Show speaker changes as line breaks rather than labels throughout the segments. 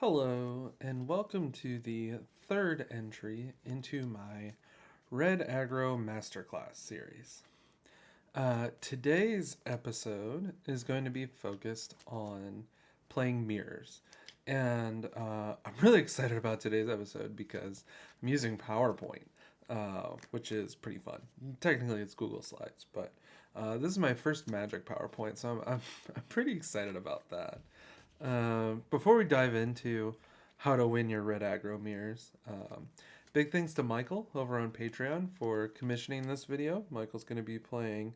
Hello, and welcome to the third entry into my Red Aggro Masterclass series. Today's episode is going to be focused on playing mirrors. And I'm really excited about today's episode because I'm using PowerPoint, which is pretty fun. Technically, it's Google Slides, but this is my first Magic PowerPoint, so I'm pretty excited about that. Before we dive into how to win your Red Aggro mirrors, big thanks to Michael over on Patreon for commissioning this video. Michael's going to be playing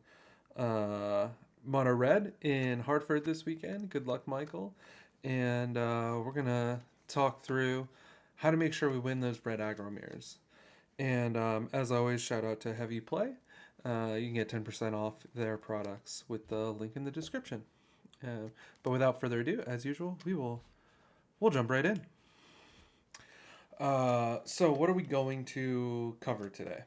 Mono Red in Hartford this weekend. Good luck, Michael. And we're going to talk through how to make sure we win those Red Aggro mirrors. And as always, shout out to Heavy Play. You can get 10% off their products with the link in the description. But without further ado, as usual, we'll jump right in. So what are we going to cover today?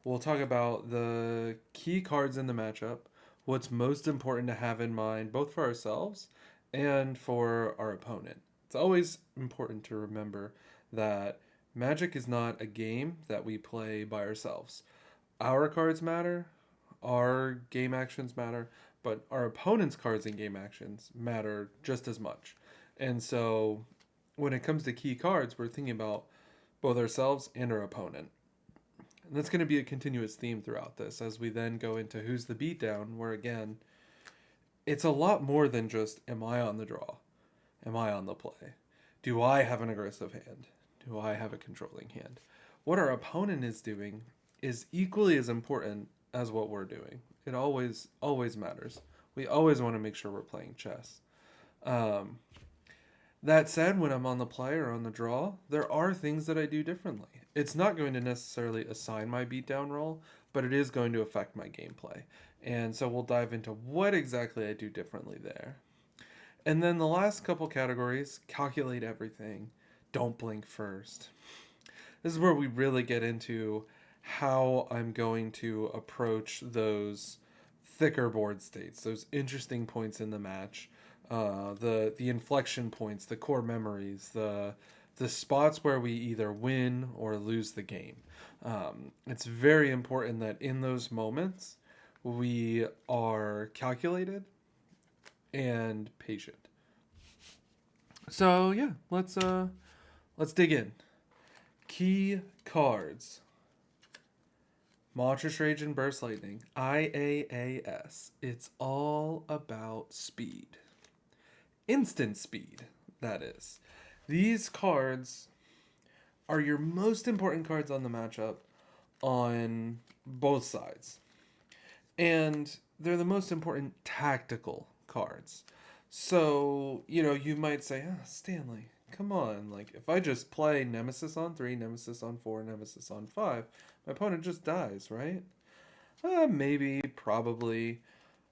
We'll talk about the key cards in the matchup, what's most important to have in mind, both for ourselves and for our opponent. It's always important to remember that Magic is not a game that we play by ourselves. Our cards matter, our game actions matter, but our opponent's cards and game actions matter just as much. And so when it comes to key cards, we're thinking about both ourselves and our opponent. And that's going to be a continuous theme throughout this as we then go into who's the beatdown, where again, it's a lot more than just am I on the draw? Am I on the play? Do I have an aggressive hand? Do I have a controlling hand? What our opponent is doing is equally as important as what we're doing. It always matters. We always want to make sure we're playing chess. Um, that said, when I'm on the play or on the draw, there are things that I do differently. It's not going to necessarily assign my beatdown role, but it is going to affect my gameplay. And so we'll dive into what exactly I do differently there. And then the last couple categories, calculate everything, don't blink first. This is where we really get into how I'm going to approach those thicker board states, those interesting points in the match, the inflection points, the core memories, the spots where we either win or lose the game. It's very important that in those moments we are calculated and patient. So yeah, let's dig in. Key cards. Monstrous Rage and Burst Lightning. IAAS. It's all about speed. Instant speed, that is. These cards are your most important cards on the matchup on both sides. And they're the most important tactical cards. So, you might say, Stanley, come on. Like, if I just play Nemesis on 3, Nemesis on 4, Nemesis on 5, my opponent just dies, right? Maybe, probably.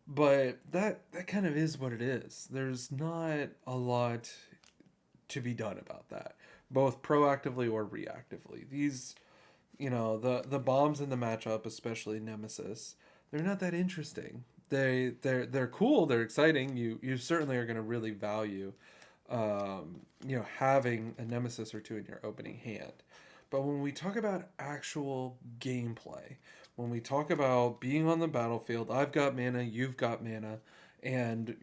But that kind of is what it is. There's not a lot to be done about that, both proactively or reactively. These, the bombs in the matchup, especially Nemesis, they're not that interesting. They're cool. They're exciting. You certainly are going to really value, having a Nemesis or two in your opening hand. But when we talk about actual gameplay, when we talk about being on the battlefield, I've got mana, you've got mana, and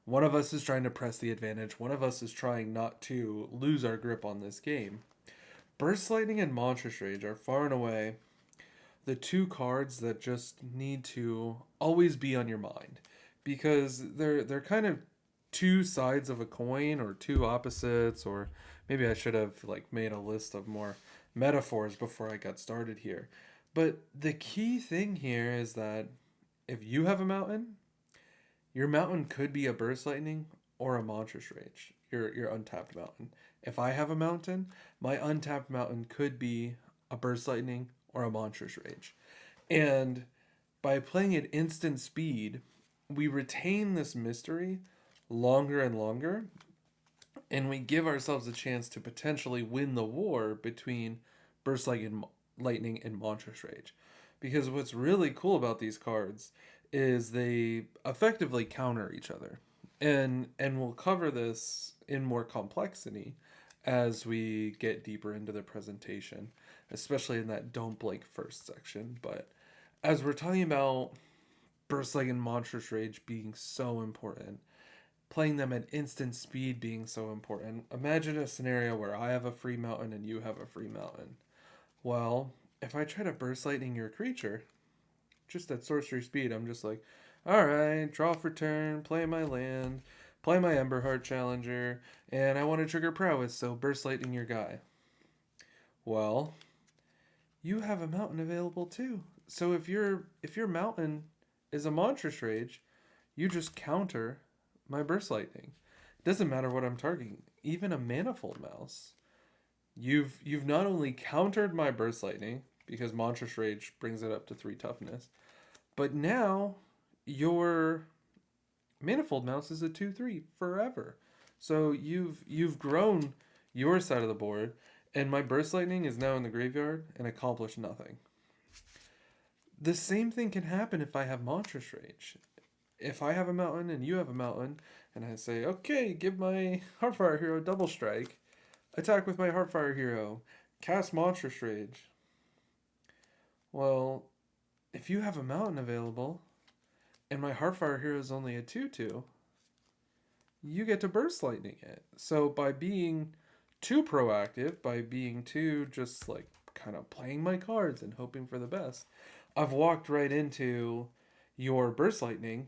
one of us is trying to press the advantage. One of us is trying not to lose our grip on this game. Burst Lightning and Monstrous Rage are far and away the two cards that just need to always be on your mind because they're kind of two sides of a coin or two opposites, or maybe I should have made a list of more metaphors before I got started here. But the key thing here is that if you have a mountain, your mountain could be a Burst Lightning or a Monstrous Rage, your untapped mountain. If I have a mountain, my untapped mountain could be a Burst Lightning or a Monstrous Rage. And by playing at instant speed, we retain this mystery longer and longer, and we give ourselves a chance to potentially win the war between Burst Lightning and Monstrous Rage. Because what's really cool about these cards is they effectively counter each other. And we'll cover this in more complexity as we get deeper into the presentation, especially in that don't blink first section. But as we're talking about Burst Leg and Monstrous Rage being so important, playing them at instant speed being so important, imagine a scenario where I have a free mountain and you have a free mountain. Well, if I try to Burst Lightning your creature, just at sorcery speed, I'm just like, alright, draw for turn, play my land, play my Emberheart Challenger, and I want to trigger prowess, so Burst Lightning your guy. Well, you have a mountain available too. So if your mountain is a Monstrous Rage, you just counter my Burst Lightning. Doesn't matter what I'm targeting. Even a Manifold Mouse. You've not only countered my Burst Lightning, because Monstrous Rage brings it up to 3 toughness, but now your Manifold Mouse is a 2/3 forever. So you've grown your side of the board, and my Burst Lightning is now in the graveyard and accomplished nothing. The same thing can happen if I have Monstrous Rage. If I have a mountain and you have a mountain, and I say, okay, give my Heartfire Hero double strike, attack with my Heartfire Hero, cast Monstrous Rage. Well, if you have a mountain available, and my Heartfire Hero is only a 2/2, you get to Burst Lightning it. So by being too proactive, by being too just like kind of playing my cards and hoping for the best, I've walked right into your Burst Lightning,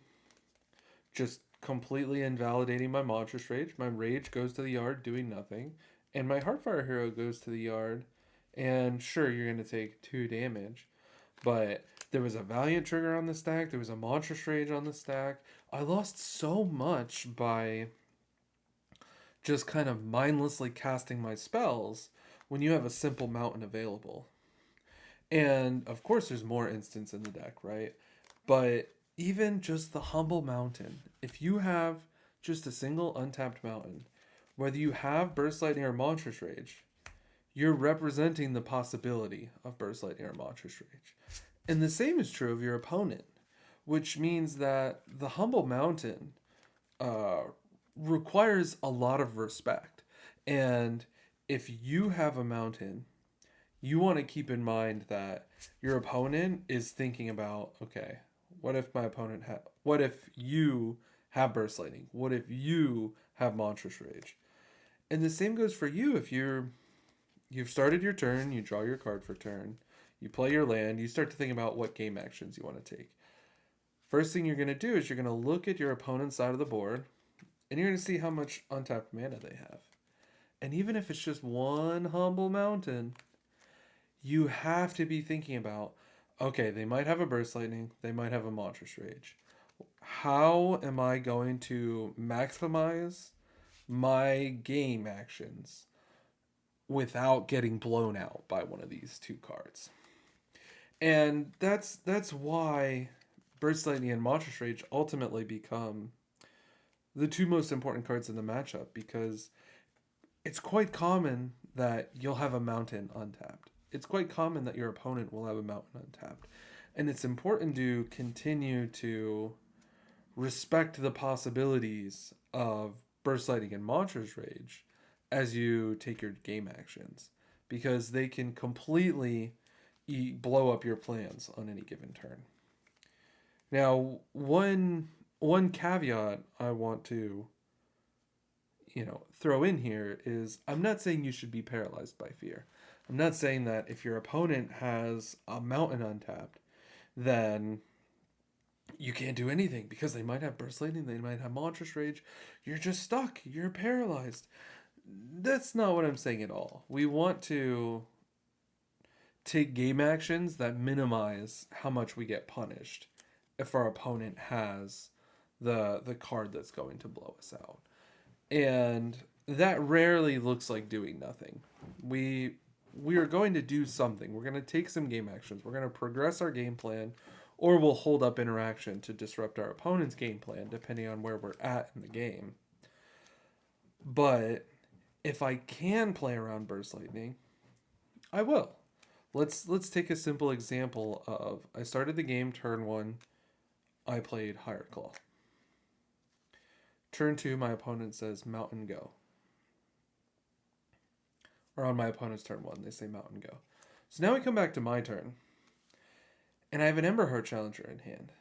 just completely invalidating my Monstrous Rage. My Rage goes to the yard doing nothing, and my Heartfire Hero goes to the yard, and sure, you're going to take 2 damage, but there was a Valiant trigger on the stack, there was a Monstrous Rage on the stack. I lost so much by just kind of mindlessly casting my spells when you have a simple mountain available. And of course, there's more instants in the deck, right? But even just the humble mountain, if you have just a single untapped mountain, whether you have Burst Lightning or Monstrous Rage, you're representing the possibility of Burst Lightning or Monstrous Rage. And the same is true of your opponent, which means that the humble mountain uh, requires a lot of respect. And if you have a mountain, you want to keep in mind that your opponent is thinking about, okay, what if you have Burst Lightning? What if you have Monstrous Rage? And the same goes for you. If you've started your turn, you draw your card for turn, you play your land, you start to think about what game actions you want to take. First thing you're going to do is you're going to look at your opponent's side of the board, and you're going to see how much untapped mana they have. And even if it's just one humble mountain, you have to be thinking about, okay, they might have a Burst Lightning, they might have a Monstrous Rage. How am I going to maximize my game actions without getting blown out by one of these 2 cards? And that's why Burst Lightning and Monstrous Rage ultimately become the 2 most important cards in the matchup, because it's quite common that you'll have a mountain untapped. It's quite common that your opponent will have a mountain untapped. And it's important to continue to respect the possibilities of Burst Lightning and Monstrous Rage as you take your game actions, because they can completely blow up your plans on any given turn. Now, one caveat I want to throw in here is, I'm not saying you should be paralyzed by fear. I'm not saying that if your opponent has a mountain untapped, then you can't do anything, because they might have Burst Lightning, they might have Monstrous Rage. You're just stuck. You're paralyzed. That's not what I'm saying at all. We want to take game actions that minimize how much we get punished if our opponent has the card that's going to blow us out. And that rarely looks like doing nothing. We are going to do something. We're going to take some game actions. We're going to progress our game plan, or we'll hold up interaction to disrupt our opponent's game plan, depending on where we're at in the game. But if I can play around Burst Lightning, I will. Let's take a simple example of, I started the game turn 1, I played Higher Claw. Turn 2, my opponent says Mountain Go. Or on my opponent's turn 1, they say Mountain Go. So now we come back to my turn. And I have an Emberheart Challenger in hand.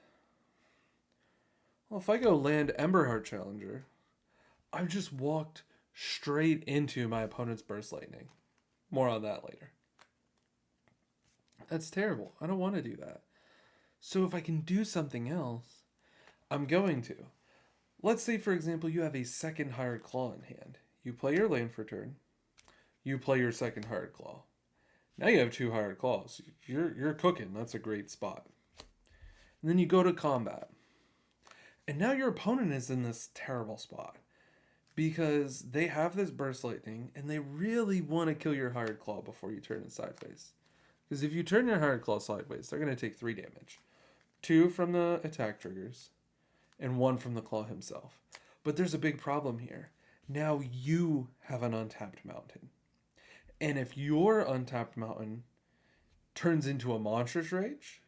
Well, if I go land Emberheart Challenger, I've just walked straight into my opponent's Burst Lightning. More on that later. That's terrible. I don't want to do that. So if I can do something else, I'm going to. Let's say, for example, you have a second Hired Claw in hand. You play your land for turn. You play your second Hired Claw. Now you have 2 Hired Claws. You're cooking. That's a great spot. And then you go to combat. And now your opponent is in this terrible spot. Because they have this Burst Lightning, and they really want to kill your Hired Claw before you turn it sideways. Because if you turn your Hired Claw sideways, they're going to take 3 damage. 2 from the attack triggers, and 1 from the Claw himself. But there's a big problem here. Now you have an untapped mountain. And if your untapped mountain turns into a Monstrous Rage,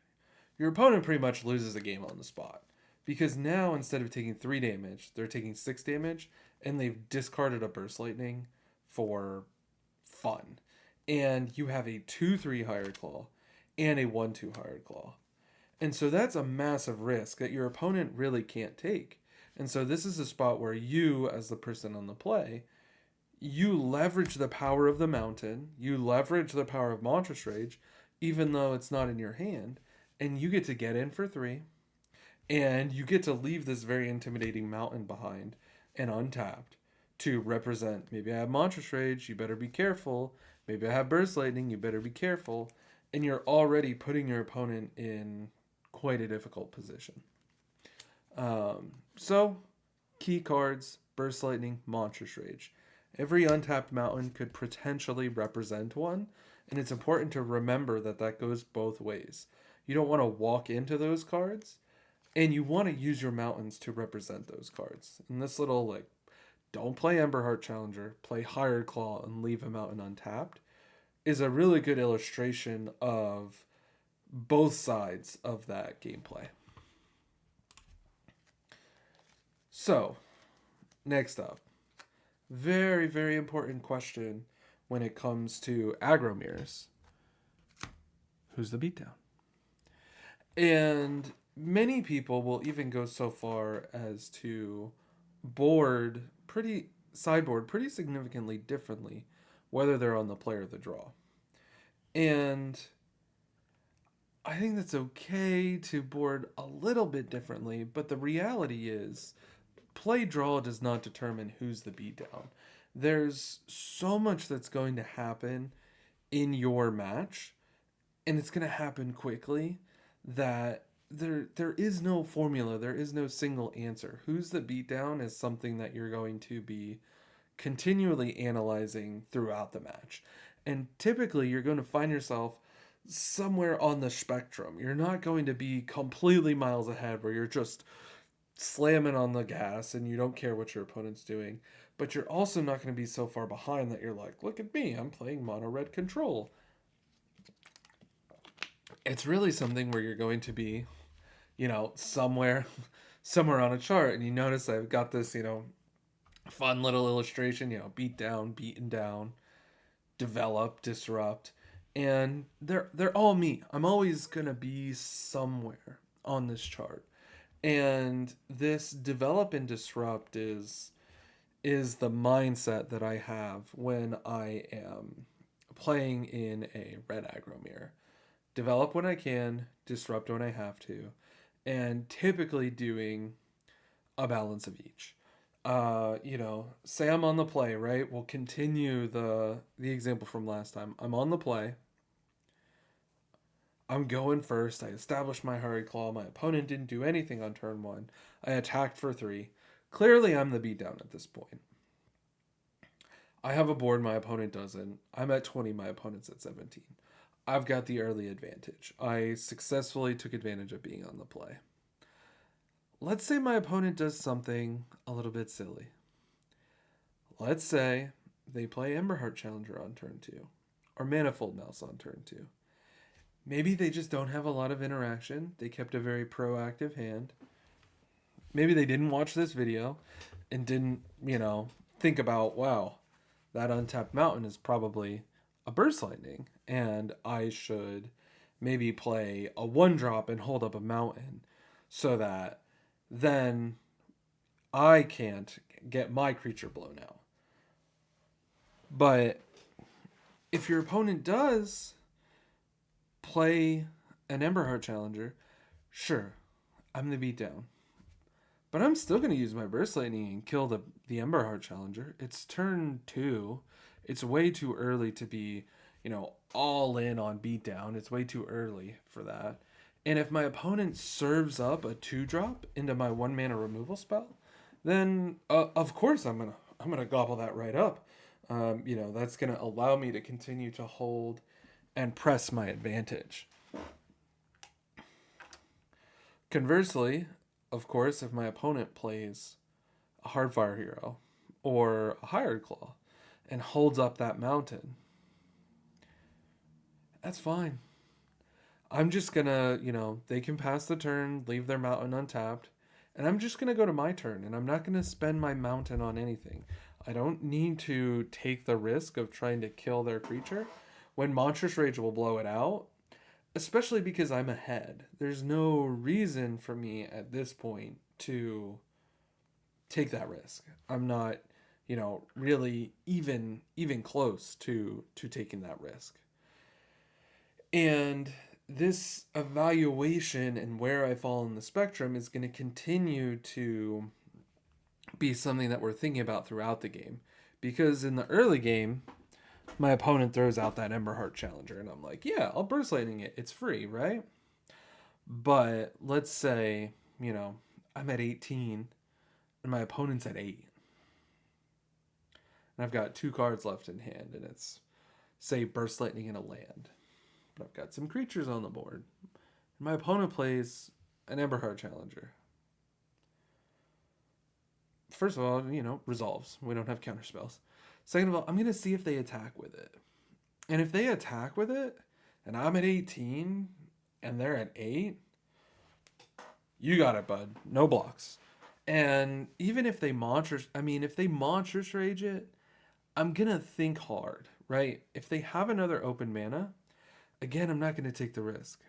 your opponent pretty much loses the game on the spot. Because now, instead of taking 3 damage, they're taking 6 damage, and they've discarded a Burst Lightning for fun. And you have a 2-3 Hired Claw and a 1-2 Hired Claw. And so that's a massive risk that your opponent really can't take. And so this is a spot where you, as the person on the play, you leverage the power of the mountain, you leverage the power of Monstrous Rage, even though it's not in your hand, and you get to get in for 3, and you get to leave this very intimidating mountain behind and untapped to represent, maybe I have Monstrous Rage, you better be careful, maybe I have Burst Lightning, you better be careful, and you're already putting your opponent in quite a difficult position. So, key cards, Burst Lightning, Monstrous Rage. Every untapped mountain could potentially represent one, and it's important to remember that that goes both ways. You don't want to walk into those cards, and you want to use your mountains to represent those cards. And this little, don't play Emberheart Challenger, play Hired Claw and leave a mountain untapped, is a really good illustration of both sides of that gameplay. So, next up. Very, very important question when it comes to aggro mirrors. Who's the beatdown? And many people will even go so far as to sideboard pretty significantly differently, whether they're on the play or the draw. And I think that's okay to board a little bit differently, but the reality is play draw does not determine who's the beatdown. There's so much that's going to happen in your match, and it's going to happen quickly, that there is no formula, there is no single answer. Who's the beatdown is something that you're going to be continually analyzing throughout the match. And typically you're going to find yourself somewhere on the spectrum. You're not going to be completely miles ahead where you're just slamming on the gas and you don't care what your opponent's doing, but you're also not going to be so far behind that you're like, look at me, I'm playing mono red control. It's really something where you're going to be, somewhere on a chart, and you notice I've got this, fun little illustration, beat down, beaten down, develop, disrupt, and they're all me. I'm always going to be somewhere on this chart. And this develop and disrupt is the mindset that I have when I am playing in a red aggro mirror. Develop when I can, disrupt when I have to, and typically doing a balance of each. Say I'm on the play, right? We'll continue the example from last time. I'm on the play. I'm going first. I established my Hired Claw. My opponent didn't do anything on turn 1. I attacked for 3. Clearly, I'm the beatdown at this point. I have a board. My opponent doesn't. I'm at 20. My opponent's at 17. I've got the early advantage. I successfully took advantage of being on the play. Let's say my opponent does something a little bit silly. Let's say they play Emberheart Challenger on turn 2, or Manifold Mouse on turn 2. Maybe they just don't have a lot of interaction. They kept a very proactive hand. maybe they didn't watch this video and didn't, think about, wow, that untapped mountain is probably a burst lightning, and I should maybe play a one drop and hold up a mountain so that then I can't get my creature blown out. But if your opponent does play an Emberheart Challenger, sure, I'm the beatdown. But I'm still going to use my Burst Lightning and kill the Emberheart Challenger. It's turn 2. It's way too early to be, all in on beatdown. It's way too early for that. And if my opponent serves up a 2-drop into my 1-mana removal spell, then of course I'm gonna gobble that right up. That's gonna allow me to continue to hold and press my advantage. Conversely, of course, if my opponent plays a Hardfire Hero or a Hired Claw and holds up that mountain, that's fine. I'm just gonna, they can pass the turn, leave their mountain untapped, and I'm just gonna go to my turn, and I'm not gonna spend my mountain on anything. I don't need to take the risk of trying to kill their creature when Monstrous Rage will blow it out, especially because I'm ahead. There's no reason for me at this point to take that risk. I'm not, really even close to taking that risk. And this evaluation and where I fall in the spectrum is going to continue to be something that we're thinking about throughout the game. Because in the early game, my opponent throws out that Emberheart Challenger, and I'm like, yeah, I'll Burst Lightning it. It's free, right? But let's say, I'm at 18 and my opponent's at 8. And I've got 2 cards left in hand, and it's, say, Burst Lightning and a land. But I've got some creatures on the board. And my opponent plays an Emberheart Challenger. First of all, resolves. We don't have counter spells. Second of all, I'm going to see if they attack with it. And if they attack with it, and I'm at 18, and they're at 8, you got it, bud. No blocks. And even if they monstrous rage it, I'm going to think hard, right? If they have another open mana, again, I'm not going to take the risk.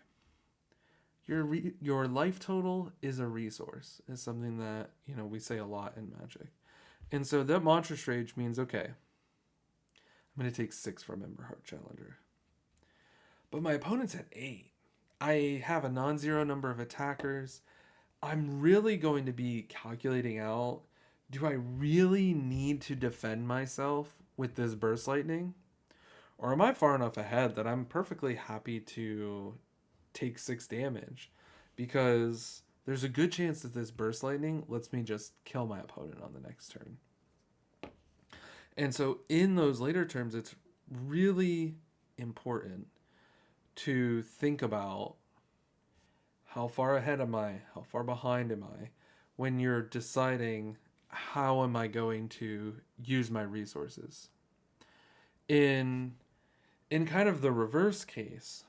Your life total is a resource. Is something that, we say a lot in Magic. And so that Monstrous Rage means, okay, I'm going to take 6 from Emberheart Challenger. But my opponent's at 8. I have a non-zero number of attackers. I'm really going to be calculating out, do I really need to defend myself with this Burst Lightning? Or am I far enough ahead that I'm perfectly happy to take 6 damage? Because there's a good chance that this Burst Lightning lets me just kill my opponent on the next turn. And so in those later terms, it's really important to think about how far ahead am I? How far behind am I? When you're deciding how am I going to use my resources. In kind of the reverse case,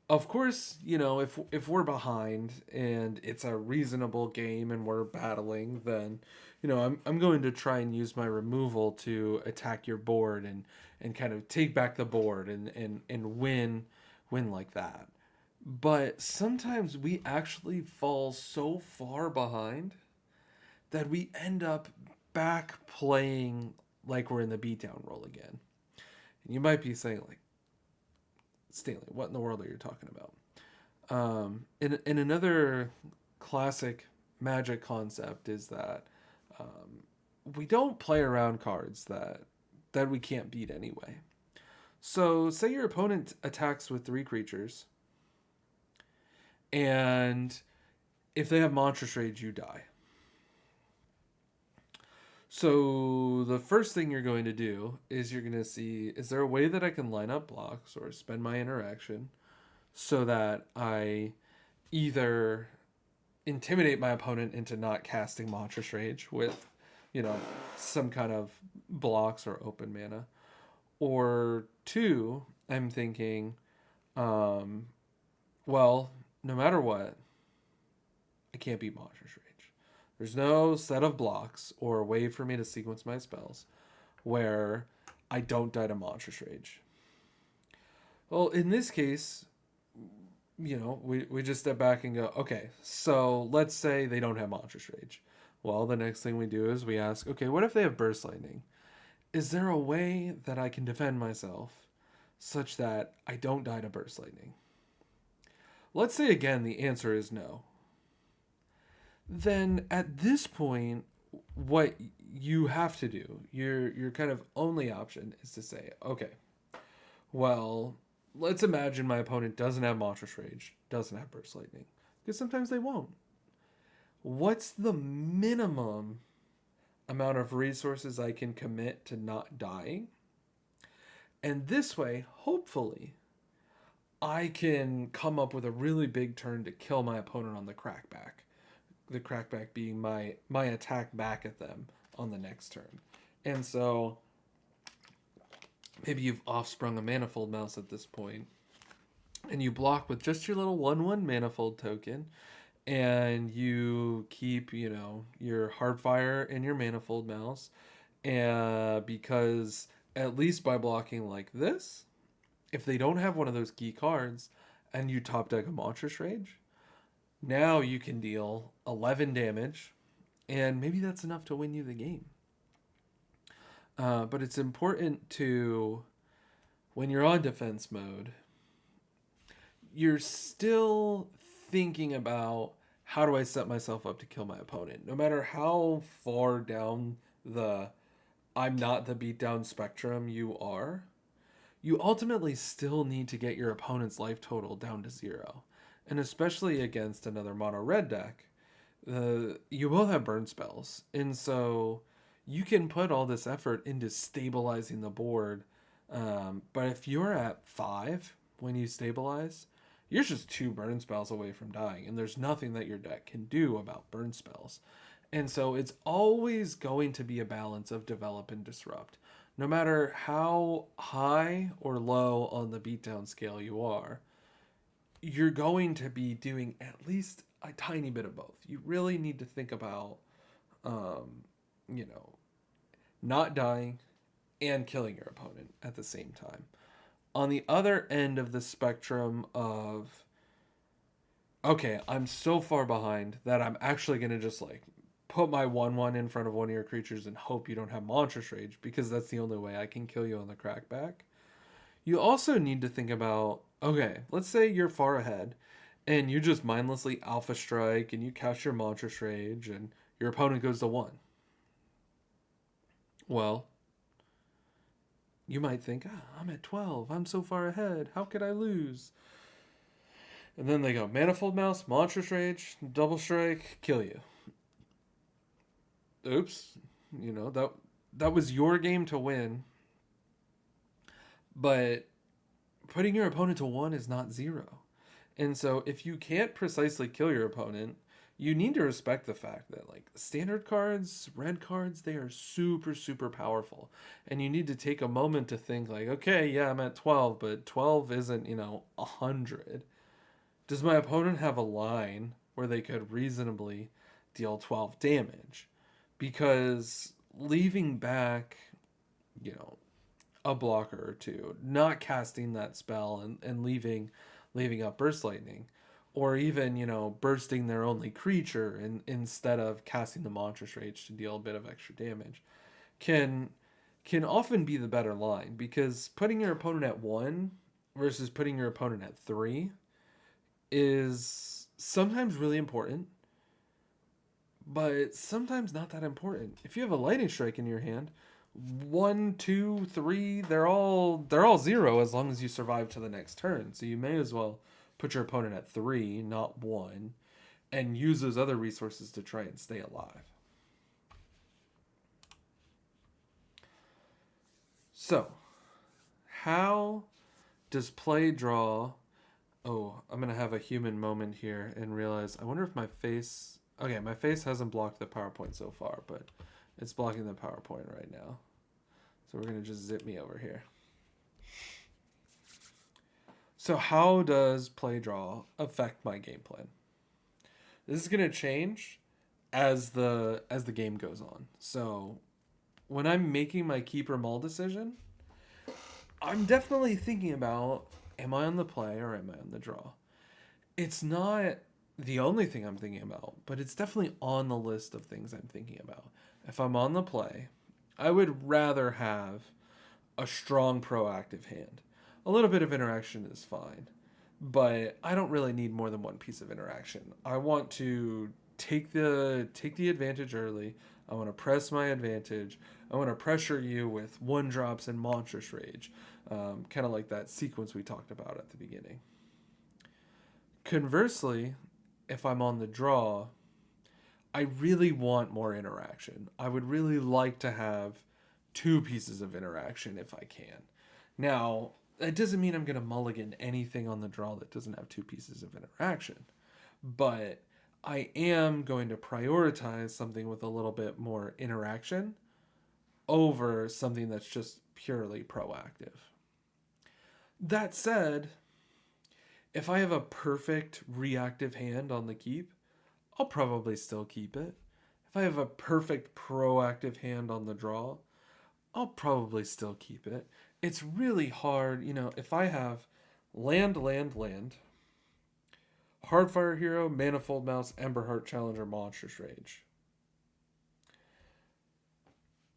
of course, if we're behind and it's a reasonable game and we're battling, then, I'm going to try and use my removal to attack your board and kind of take back the board and win like that. But sometimes we actually fall so far behind that we end up back playing like we're in the beatdown role again. And you might be saying, like, Stanley, what in the world are you talking about? In another classic Magic concept is that we don't play around cards that we can't beat anyway. So say your opponent attacks with 3 creatures, and if they have Monstrous Rage, you die. So the first thing you're going to do is you're going to see, is there a way that I can line up blocks or spend my interaction so that I either intimidate my opponent into not casting Monstrous Rage with, some kind of blocks or open mana. Or 2, I'm thinking, well, no matter what, I can't beat Monstrous Rage. There's no set of blocks or way for me to sequence my spells where I don't die to Monstrous Rage. Well, in this case, we just step back and go, okay, so let's say they don't have Monstrous Rage. Well, the next thing we do is we ask, okay, what if they have Burst Lightning? Is there a way that I can defend myself such that I don't die to Burst Lightning? Let's say again the answer is no. Then at this point, what you have to do, your kind of only option is to say, okay, well, let's imagine my opponent doesn't have Monstrous Rage, doesn't have Burst Lightning, because sometimes they won't. What's the minimum amount of resources I can commit to not dying? And this way, hopefully, I can come up with a really big turn to kill my opponent on the crackback. The crackback being my attack back at them on the next turn. And so maybe you've offsprung a Manifold Mouse at this point, and you block with just your little 1/1 Manifold token, and you keep, your Hardfire and your Manifold Mouse, and because at least by blocking like this, if they don't have one of those key cards and you top deck a Monstrous Rage, now you can deal 11 damage, and maybe that's enough to win you the game. But it's important to, when you're on defense mode, you're still thinking about, how do I set myself up to kill my opponent? No matter how far down the I'm not the beatdown spectrum you are, you ultimately still need to get your opponent's life total down to 0. And especially against another mono red deck, you both have burn spells. And so you can put all this effort into stabilizing the board. But if you're at 5 when you stabilize, you're just 2 burn spells away from dying. And there's nothing that your deck can do about burn spells. And so it's always going to be a balance of develop and disrupt. No matter how high or low on the beatdown scale you are, you're going to be doing at least a tiny bit of both. You really need to think about, not dying and killing your opponent at the same time. On the other end of the spectrum of, okay, I'm so far behind that I'm actually going to just put my 1/1 in front of one of your creatures and hope you don't have Monstrous Rage, because that's the only way I can kill you on the crackback. You also need to think about, okay, let's say you're far ahead and you just mindlessly Alpha Strike and you cast your Monstrous Rage and your opponent goes to 1. Well, you might think, I'm at 12. I'm so far ahead. How could I lose? And then they go, Manifold Mouse, Monstrous Rage, Double Strike, kill you. Oops. That was your game to win. But putting your opponent to 1 is not 0. And so if you can't precisely kill your opponent, you need to respect the fact that standard cards, red cards, they are super, super powerful. And you need to take a moment to think okay, yeah, I'm at 12, but 12 isn't, 100. Does my opponent have a line where they could reasonably deal 12 damage? Because leaving back, a blocker or 2, not casting that spell and leaving up Burst Lightning, or even, bursting their only creature instead of casting the Monstrous Rage to deal a bit of extra damage, can often be the better line, because putting your opponent at 1 versus putting your opponent at 3 is sometimes really important, but sometimes not that important. If you have a Lightning Strike in your hand, 1, 2, 3, they're all 0 as long as you survive to the next turn. So you may as well put your opponent at 3, not 1, and use those other resources to try and stay alive. So, how does play draw... Oh, I'm going to have a human moment here and realize, I wonder if my face... Okay, my face hasn't blocked the PowerPoint so far, but it's blocking the PowerPoint right now. So we're going to just zip me over here. So how does play draw affect my game plan? This is going to change as the game goes on. So when I'm making my keep or mull decision, I'm definitely thinking about, am I on the play or am I on the draw? It's not the only thing I'm thinking about, but it's definitely on the list of things I'm thinking about. If I'm on the play, I would rather have a strong proactive hand. A little bit of interaction is fine, but I don't really need more than one piece of interaction. I want to take the advantage early. I want to press my advantage. I want to pressure you with one drops and monstrous rage, kind of like that sequence we talked about at the beginning. Conversely, if I'm on the draw, I really want more interaction. I would really like to have two pieces of interaction if I can. Now, that doesn't mean I'm going to mulligan anything on the draw that doesn't have two pieces of interaction, but I am going to prioritize something with a little bit more interaction over something that's just purely proactive. That said, if I have a perfect reactive hand on the keep, I'll probably still keep it. If I have a perfect proactive hand on the draw, I'll probably still keep it. It's really hard, if I have land, land, land, Hardfire Hero, Manifold Mouse, Emberheart Challenger, Monstrous Rage.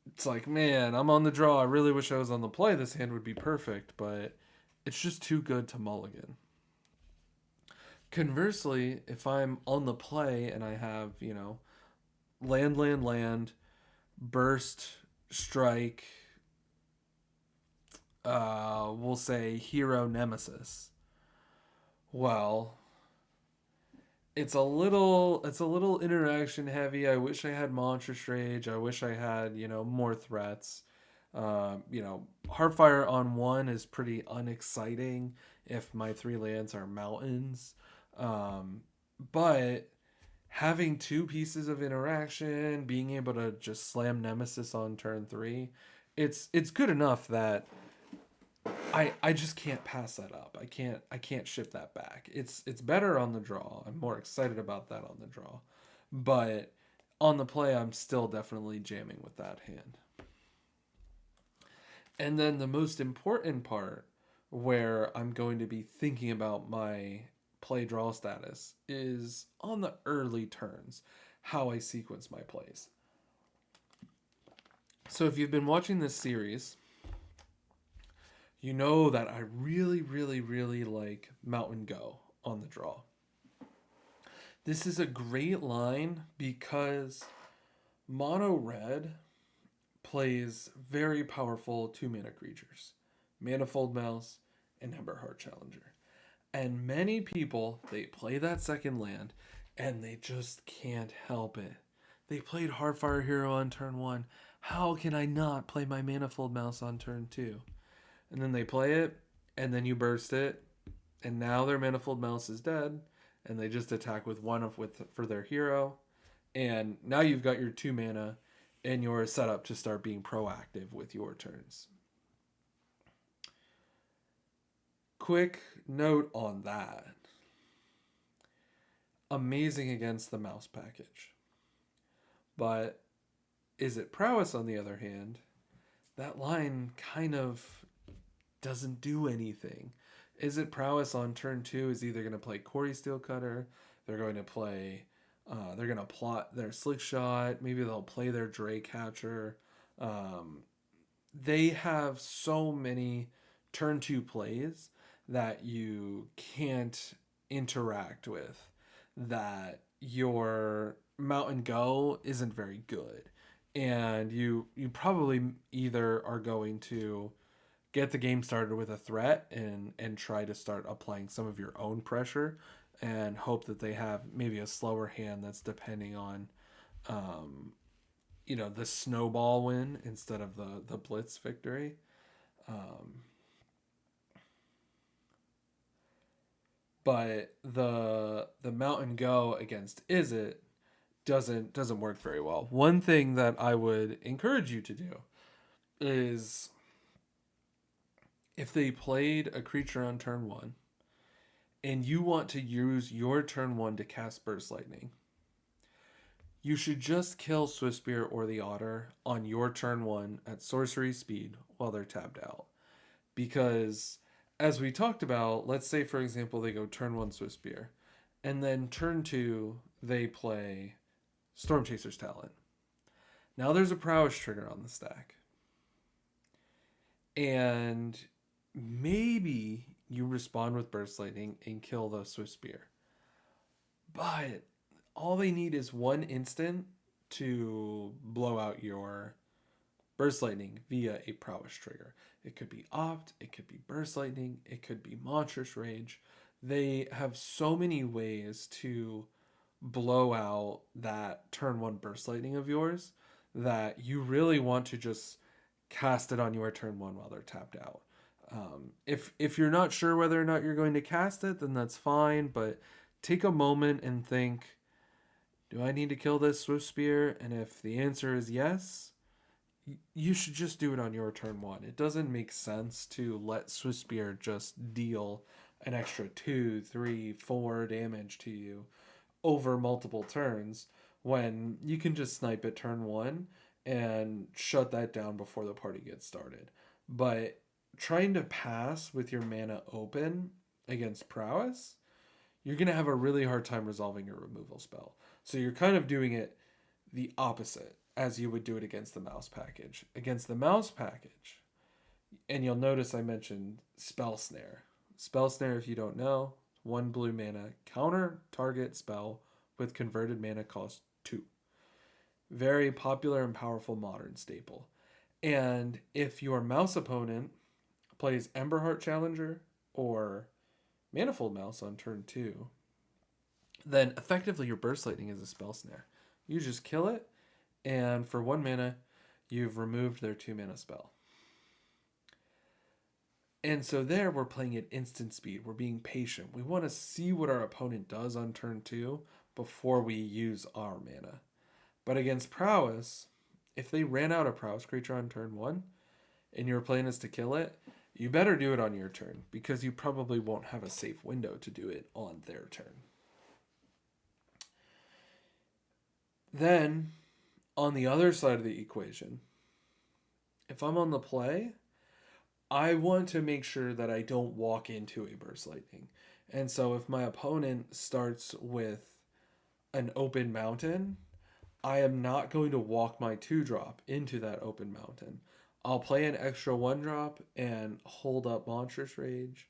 It's like, man, I'm on the draw. I really wish I was on the play. This hand would be perfect, but it's just too good to mulligan. Conversely, if I'm on the play and I have, land, land, land, burst, strike, we'll say hero nemesis. Well, it's a little interaction heavy. I wish I had monstrous rage. I wish I had, more threats. Heartfire on one is pretty unexciting if my three lands are mountains. But having two pieces of interaction, being able to just slam Nemesis on turn three, it's good enough that I just can't pass that up. I can't ship that back. It's better on the draw. I'm more excited about that on the draw. But on the play, I'm still definitely jamming with that hand. And then the most important part where I'm going to be thinking about my play draw status is on the early turns, how I sequence my plays. So if you've been watching this series, you know that I really, really, really like Mountain Go on the draw. This is a great line because Mono Red plays very powerful 2 mana creatures, Manifold Mouse and Emberheart Challenger. And many people, they play that second land and they just can't help it. They played Heartfire Hero on turn 1. How can I not play my Manifold Mouse on turn 2? And then they play it, and then you burst it, and now their Manifold Mouse is dead, and they just attack with one for their hero, and now you've got your 2 mana, and you're set up to start being proactive with your turns. Quick note on that. Amazing against the mouse package. But is it prowess on the other hand? That line kind of doesn't do anything. Is it prowess on turn 2 is either going to play Corey Steelcutter, they're going to play, they're going to plot their Slick Shot, maybe they'll play their Drake Hatcher. They have so many turn 2 plays that you can't interact with, that your Mountain Go isn't very good. And you probably either are going to get the game started with a threat and try to start applying some of your own pressure and hope that they have maybe a slower hand that's depending on the snowball win instead of the blitz victory. But the Mountain Go against Izzet doesn't work very well. One thing that I would encourage you to do is, if they played a creature on turn 1 and you want to use your turn 1 to cast Burst Lightning, You should just kill Swiftspear or the Otter on your turn one at sorcery speed while they're tapped out. Because, as we talked about, let's say, for example, they go turn one Swiftspear, and then turn two, they play Storm Chaser's Talent. Now there's a prowess trigger on the stack. And maybe you respond with Burst Lightning and kill the Swiftspear. But all they need is one instant to blow out your Burst Lightning via a prowess trigger. It could be Opt, it could be Burst Lightning, it could be Monstrous Rage. They have so many ways to blow out that turn one Burst Lightning of yours that you really want to just cast it on your turn one while they're tapped out. If you're not sure whether or not you're going to cast it, then that's fine. But take a moment and think: do I need to kill this Swift Spear? And if the answer is yes, you should just do it on your turn one. It doesn't make sense to let Swift Spear just deal an extra 2, 3, 4 damage to you over multiple turns when you can just snipe it turn one and shut that down before the party gets started. But trying to pass with your mana open against prowess, you're going to have a really hard time resolving your removal spell. So you're kind of doing it the opposite as you would do it against the mouse package. Against the mouse package, and you'll notice I mentioned Spell Snare. Spell Snare, if you don't know, 1 blue mana, counter target spell with converted mana cost 2. Very popular and powerful modern staple. And if your mouse opponent plays Emberheart Challenger or Manifold Mouse on turn 2, then effectively your Burst Lightning is a Spell Snare. You just kill it, and for 1 mana, you've removed their 2 mana spell. And so there we're playing at instant speed. We're being patient. We want to see what our opponent does on turn 2 before we use our mana. But against prowess, if they ran out of prowess creature on turn 1 and your plan is to kill it, you better do it on your turn because you probably won't have a safe window to do it on their turn. Then, on the other side of the equation, if I'm on the play, I want to make sure that I don't walk into a Burst Lightning. And so if my opponent starts with an open mountain, I am not going to walk my 2-drop into that open mountain. I'll play an extra 1-drop and hold up Monstrous Rage.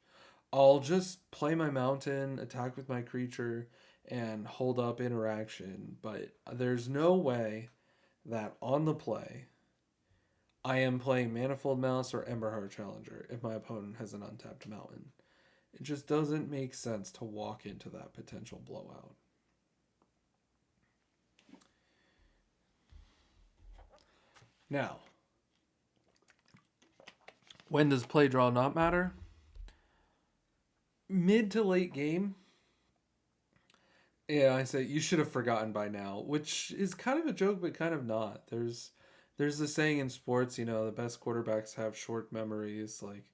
I'll just play my mountain, attack with my creature, and hold up interaction. But there's no way that on the play I am playing Manifold Mouse or Emberheart Challenger if my opponent has an untapped mountain. It just doesn't make sense to walk into that potential blowout. Now, when does play draw not matter? Mid to late game. Yeah, I say you should have forgotten by now, which is kind of a joke, but kind of not. There's the saying in sports, the best quarterbacks have short memories. Like,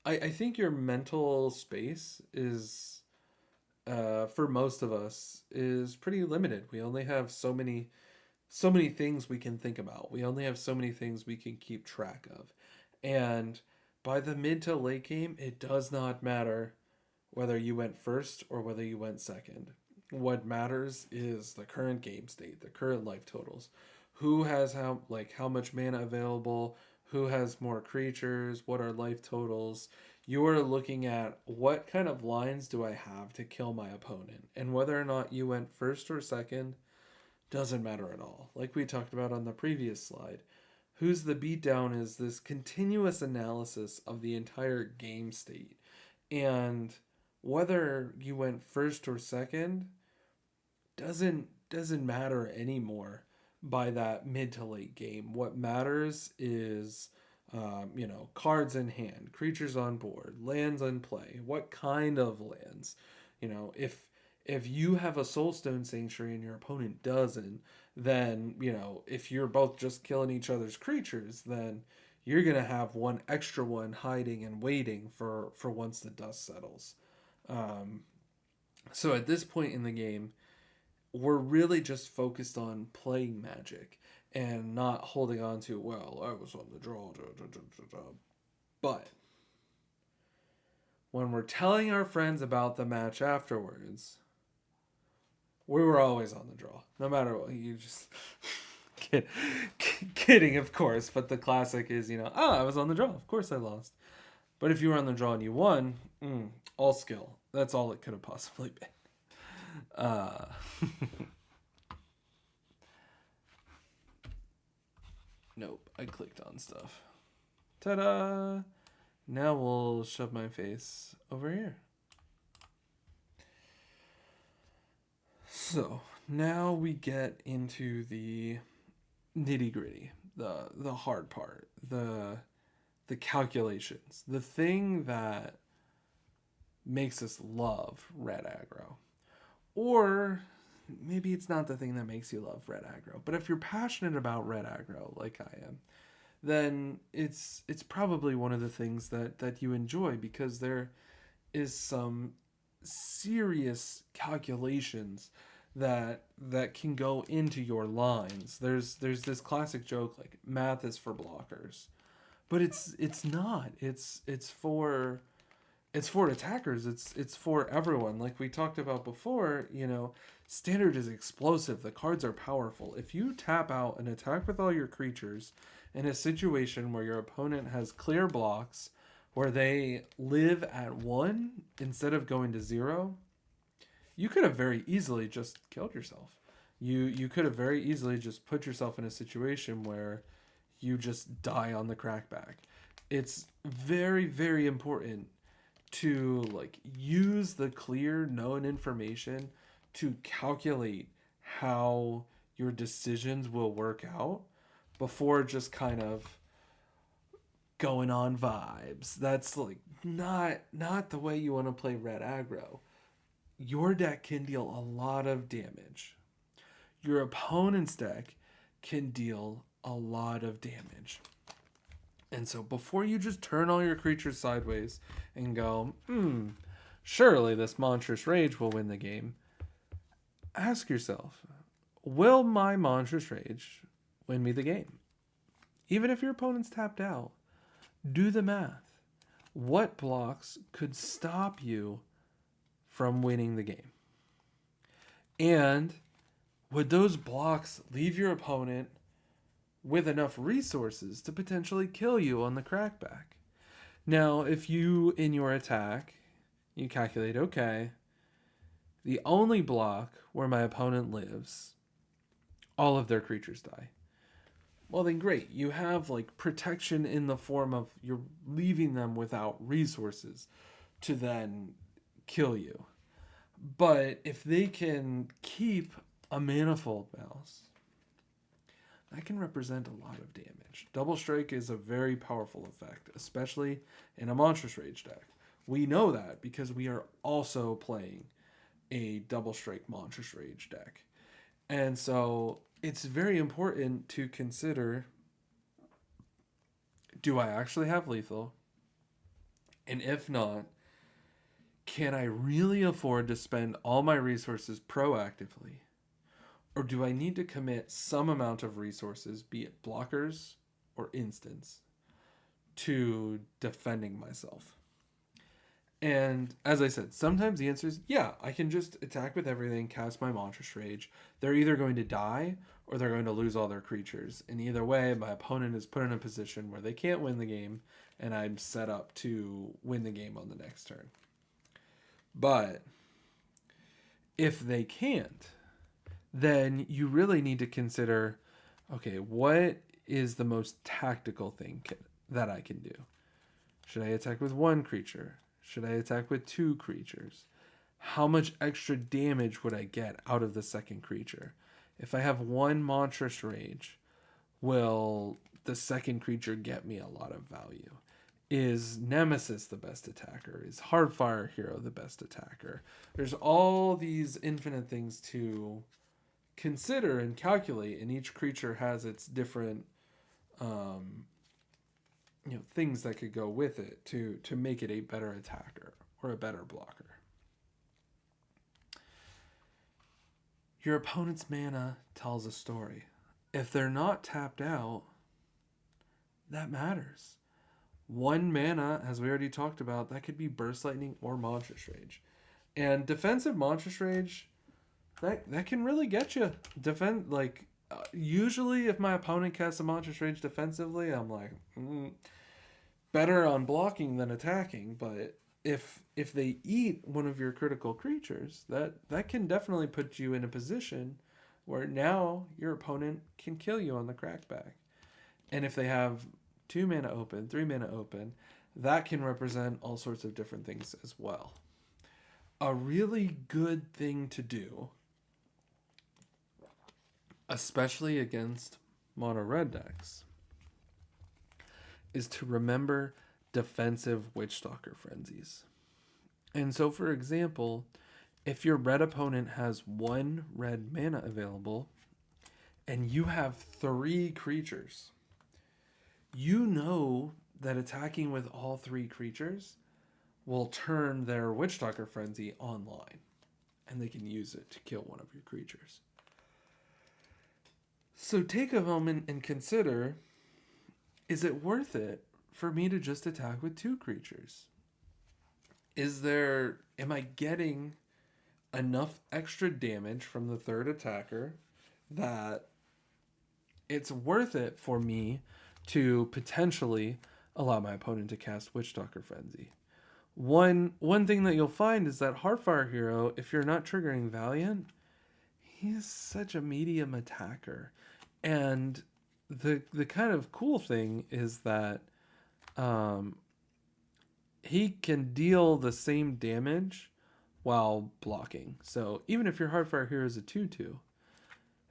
I think your mental space is, for most of us, is pretty limited. We only have so many things we can think about. We only have so many things we can keep track of. And by the mid to late game, it does not matter whether you went first or whether you went second. What matters is the current game state, the current life totals. Who has how much mana available, who has more creatures, what are life totals. You are looking at what kind of lines do I have to kill my opponent. And whether or not you went first or second doesn't matter at all. Like we talked about on the previous slide, Who's the Beatdown is this continuous analysis of the entire game state. And whether you went first or second doesn't matter anymore by that mid to late game. What matters is cards in hand, creatures on board, lands in play. What kind of lands? If you have a Soulstone Sanctuary and your opponent doesn't, then, if you're both just killing each other's creatures, then you're going to have one extra one hiding and waiting for once the dust settles. So at this point in the game, we're really just focused on playing Magic and not holding on to, well, I was on the draw. Da, da, da, da, da. But when we're telling our friends about the match afterwards, we were always on the draw. No matter what. You just... Kid, kidding, of course. But the classic is, oh, I was on the draw. Of course I lost. But if you were on the draw and you won, all skill. That's all it could have possibly been. Nope, I clicked on stuff. Ta-da! Now we'll shove my face over here. So, now we get into the nitty-gritty, the hard part, the calculations, the thing that makes us love Red Aggro. Or maybe it's not the thing that makes you love Red Aggro, but if you're passionate about Red Aggro like I am, then it's probably one of the things that you enjoy, because there is some serious calculations that can go into your lines. There's this classic joke like math is for blockers, but it's not. It's for attackers. It's for everyone. Like we talked about before, standard is explosive. The cards are powerful. If you tap out an attack with all your creatures in a situation where your opponent has clear blocks, where they live at 1 instead of going to 0, you could have very easily just killed yourself. You could have very easily just put yourself in a situation where you just die on the crackback. It's very, very important to use the clear known information to calculate how your decisions will work out before just kind of going on vibes. That's not the way you want to play Red Aggro. Your deck can deal a lot of damage. Your opponent's deck can deal a lot of damage. And so before you just turn all your creatures sideways and go, surely this Monstrous Rage will win the game, ask yourself, will my Monstrous Rage win me the game? Even if your opponent's tapped out, do the math. What blocks could stop you from winning the game? And would those blocks leave your opponent with enough resources to potentially kill you on the crackback? Now, if you, in your attack, you calculate, okay, the only block where my opponent lives, all of their creatures die. Well, then great. You have protection in the form of you're leaving them without resources to then kill you. But if they can keep a Manifold Mouse, that can represent a lot of damage. Double Strike is a very powerful effect, especially in a Monstrous Rage deck. We know that because we are also playing a Double Strike Monstrous Rage deck. And so it's very important to consider, do I actually have lethal? And if not, can I really afford to spend all my resources proactively? Or do I need to commit some amount of resources, be it blockers or instants, to defending myself? And as I said, sometimes the answer is, yeah, I can just attack with everything, cast my Monstrous Rage. They're either going to die or they're going to lose all their creatures. And either way, my opponent is put in a position where they can't win the game, and I'm set up to win the game on the next turn. But if they can't, then you really need to consider, okay, what is the most tactical thing that I can do? Should I attack with 1 creature? Should I attack with 2 creatures? How much extra damage would I get out of the second creature? If I have 1 Monstrous Rage, will the second creature get me a lot of value? Is Nemesis the best attacker? Is Hardfire Hero the best attacker? There's all these infinite things to consider and calculate, and each creature has its different things that could go with it to make it a better attacker or a better blocker. Your opponent's mana tells a story. If they're not tapped out, that matters. One mana, as we already talked about, that could be Burst Lightning or Monstrous Rage. And defensive Monstrous Rage, that can really get you. Usually if my opponent casts a Monstrous Rage defensively, I'm like, better on blocking than attacking. But if they eat one of your critical creatures, that can definitely put you in a position where now your opponent can kill you on the crackback. And if they have 2 mana open, 3 mana open, that can represent all sorts of different things as well. A really good thing to do, especially against mono red decks, is to remember defensive Witchstalker frenzies. And so, for example, if your red opponent has 1 red mana available and you have 3 creatures, you know that attacking with all 3 creatures will turn their Witchstalker Frenzy online, and they can use it to kill one of your creatures. So take a moment and consider, is it worth it for me to just attack with 2 creatures? Am I getting enough extra damage from the third attacker that it's worth it for me to potentially allow my opponent to cast Witchstalker Frenzy? One thing that you'll find is that Heartfire Hero, if you're not triggering Valiant, he's such a medium attacker. And the kind of cool thing is that he can deal the same damage while blocking. So even if your Heartfire Hero is a 2/2,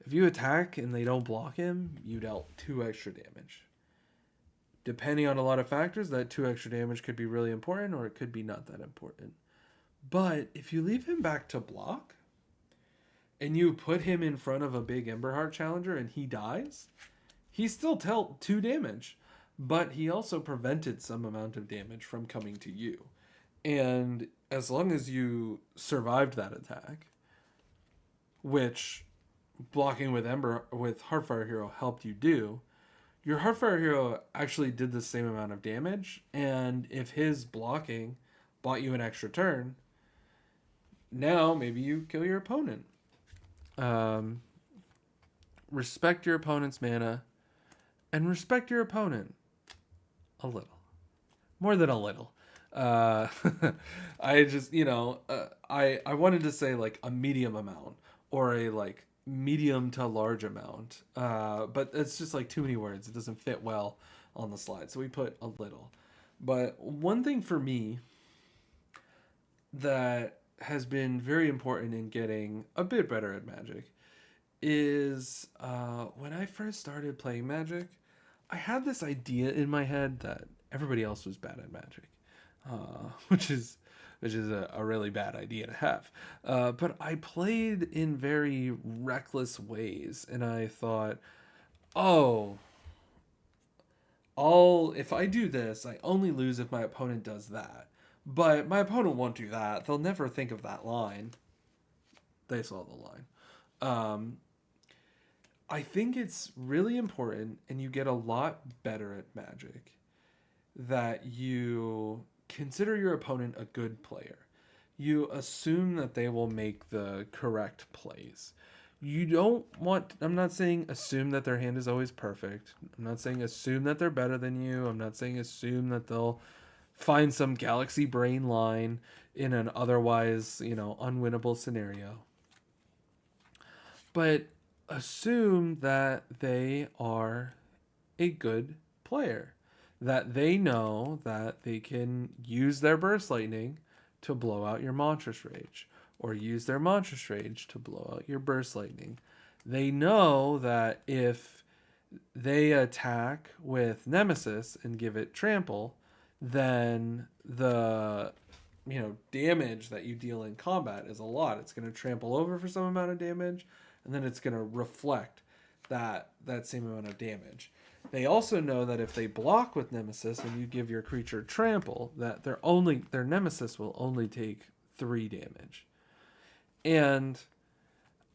if you attack and they don't block him, you dealt 2 extra damage. Depending on a lot of factors, that 2 extra damage could be really important, or it could be not that important. But if you leave him back to block, and you put him in front of a big Emberheart challenger and he dies, he still dealt 2 damage, but he also prevented some amount of damage from coming to you. And as long as you survived that attack, which blocking with Heartfire Hero helped you do, your Heartfire Hero actually did the same amount of damage, and if his blocking bought you an extra turn, now maybe you kill your opponent. Respect your opponent's mana, and respect your opponent a little. More than a little. I just, I wanted to say like a medium amount, or a like medium to large amount, but it's just like too many words. It doesn't fit well on the slide, so we put a little. But one thing for me that has been very important in getting a bit better at Magic is when I first started playing Magic, I had this idea in my head that everybody else was bad at Magic, which is a really bad idea to have. But I played in very reckless ways, and I thought, if I do this, I only lose if my opponent does that. But my opponent won't do that. They'll never think of that line. They saw the line. I think it's really important, and you get a lot better at Magic, that you consider your opponent a good player. You assume that they will make the correct plays. I'm not saying assume that their hand is always perfect. I'm not saying assume that they're better than you. I'm not saying assume that they'll find some galaxy brain line in an otherwise, unwinnable scenario. But assume that they are a good player, that they know that they can use their Burst Lightning to blow out your Monstrous Rage, or use their Monstrous Rage to blow out your Burst Lightning. They know that if they attack with Nemesis and give it trample, then the damage that you deal in combat is a lot. It's going to trample over for some amount of damage, and then it's going to reflect that same amount of damage. They also know that if they block with Nemesis and you give your creature trample, that their Nemesis will only take 3 damage. And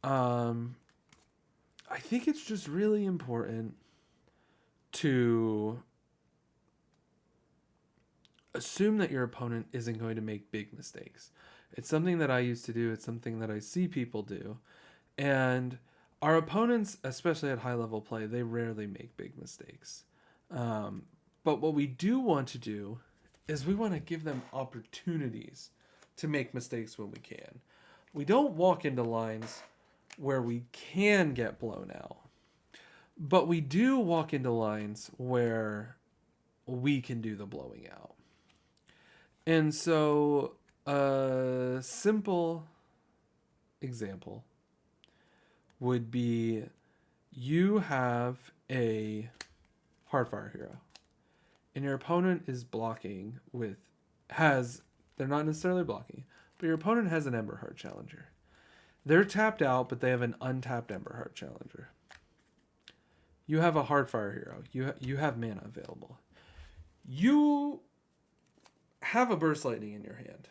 I think it's just really important to assume that your opponent isn't going to make big mistakes. It's something that I used to do. It's something that I see people do. And our opponents, especially at high level play, they rarely make big mistakes. Um, but what we do want to do is we want to give them opportunities to make mistakes when we can. We don't walk into lines where we can get blown out, but we do walk into lines where we can do the blowing out. And so, a simple example would be you have a Hardfire hero, and your opponent is blocking with, they're not necessarily blocking, but your opponent has an Emberheart Challenger. They're tapped out, but they have an untapped Emberheart Challenger. You have a Hardfire hero. You have mana available. You have a Burst Lightning in your hand,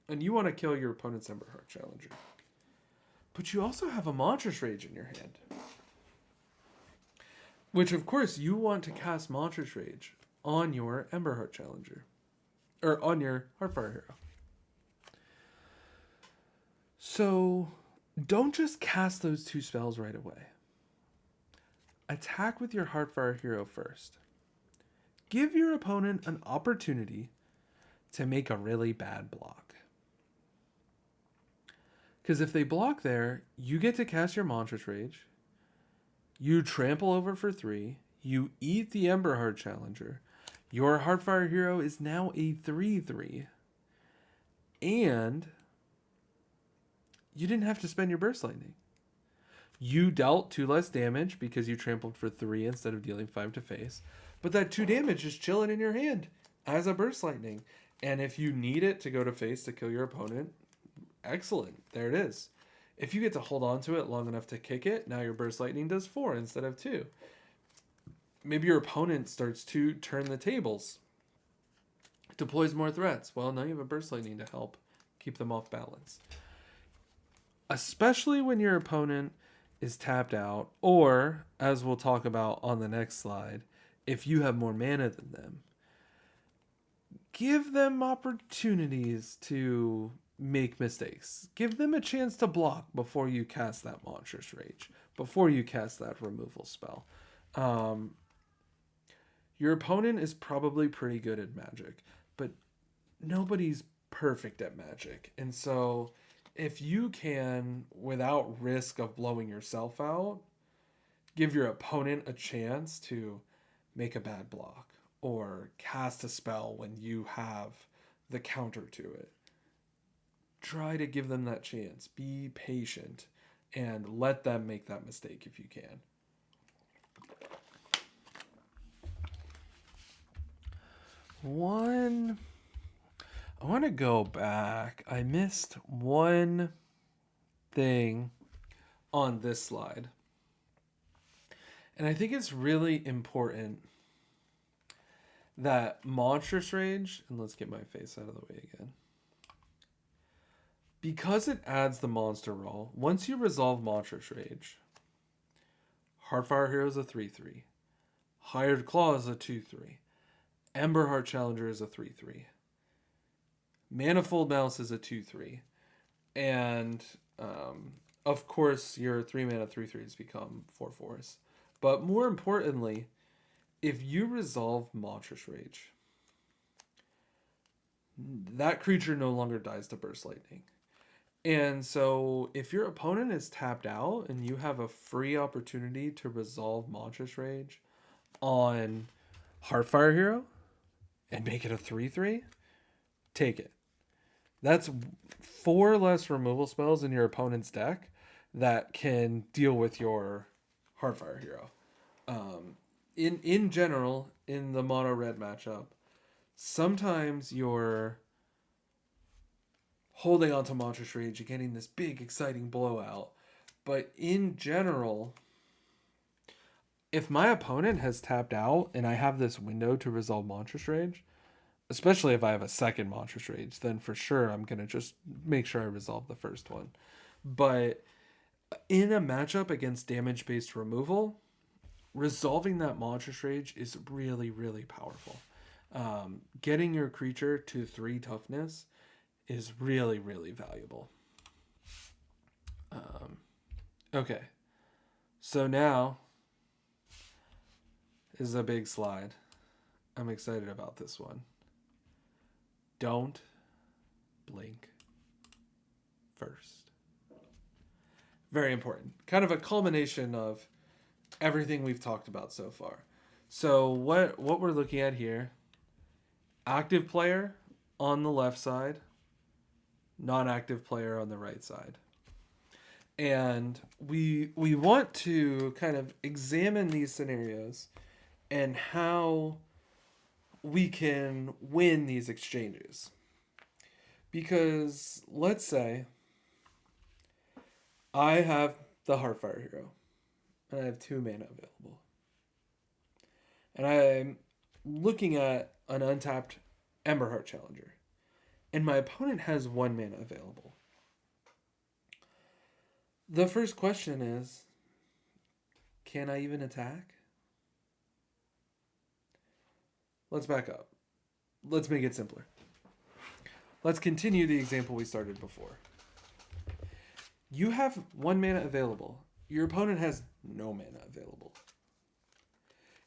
and you want to kill your opponent's Emberheart Challenger. But you also have a Monstrous Rage in your hand, which of course you want to cast Monstrous Rage on your Emberheart Challenger, or on your Heartfire hero. So don't just cast those two spells right away. Attack with your Heartfire hero first. Give your opponent an opportunity to make a really bad block. Because if they block there, you get to cast your Monstrous Rage. You trample over for 3. You eat the Emberheart Challenger. Your Heartfire hero is now a 3/3. And you didn't have to spend your Burst Lightning. You dealt 2 less damage because you trampled for 3 instead of dealing 5 to face. But that 2 damage is chilling in your hand as a Burst Lightning. And if you need it to go to face to kill your opponent, excellent. There it is. If you get to hold on to it long enough to kick it, now your Burst Lightning does 4 instead of 2. Maybe your opponent starts to turn the tables, deploys more threats. Well, now you have a Burst Lightning to help keep them off balance. Especially when your opponent is tapped out, or, as we'll talk about on the next slide, if you have more mana than them. Give them opportunities to make mistakes. Give them a chance to block before you cast that Monstrous Rage, before you cast that removal spell. Your opponent is probably pretty good at Magic, but nobody's perfect at Magic. And so if you can, without risk of blowing yourself out, give your opponent a chance to make a bad block or cast a spell when you have the counter to it, try to give them that chance. Be patient and let them make that mistake if you can. I want to go back. I missed one thing on this slide. And I think it's really important that Monstrous Rage, and let's get my face out of the way again. Because it adds the monster roll, once you resolve Monstrous Rage, Heartfire Hero is a 3/3. Hired Claw is a 2/3. Emberheart Challenger is a 3/3. Manifold Mouse is a 2/3. And, of course, your 3-mana 3/3s become 4/4s. But more importantly, if you resolve Monstrous Rage, that creature no longer dies to Burst Lightning. And so if your opponent is tapped out and you have a free opportunity to resolve Monstrous Rage on Heartfire Hero and make it a 3/3, take it. That's 4 less removal spells in your opponent's deck that can deal with your Heartfire Hero. In general, in the mono red matchup, sometimes you're holding on to Monstrous Rage, you're getting this big, exciting blowout. But in general, if my opponent has tapped out and I have this window to resolve Monstrous Rage, especially if I have a second Monstrous Rage, then for sure I'm going to just make sure I resolve the first one. But in a matchup against damage-based removal, resolving that Monstrous Rage is really, really powerful. Getting your creature to 3 toughness is really, really valuable. Okay, so now is a big slide. I'm excited about this one. Don't blink first. Very important. Kind of a culmination of everything we've talked about so far. So what we're looking at here, active player on the left side, non-active player on the right side. And we want to kind of examine these scenarios and how we can win these exchanges. Because let's say I have the Heartfire Hero and I have 2 mana available. And I'm looking at an untapped Emberheart Challenger. And my opponent has 1 mana available. The first question is, can I even attack? Let's back up. Let's make it simpler. Let's continue the example we started before. You have 1 mana available. Your opponent has no mana available.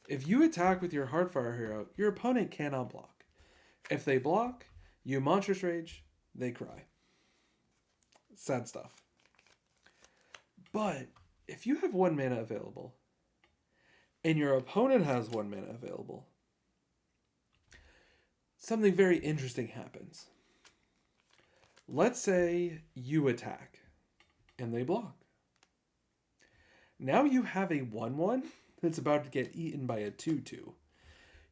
If you attack with your Heartfire Hero, your opponent cannot block. If they block, you Monstrous Rage, they cry. Sad stuff. But if you have 1 mana available and your opponent has 1 mana available, something very interesting happens. Let's say you attack and they block. Now you have a 1/1 that's about to get eaten by a 2/2.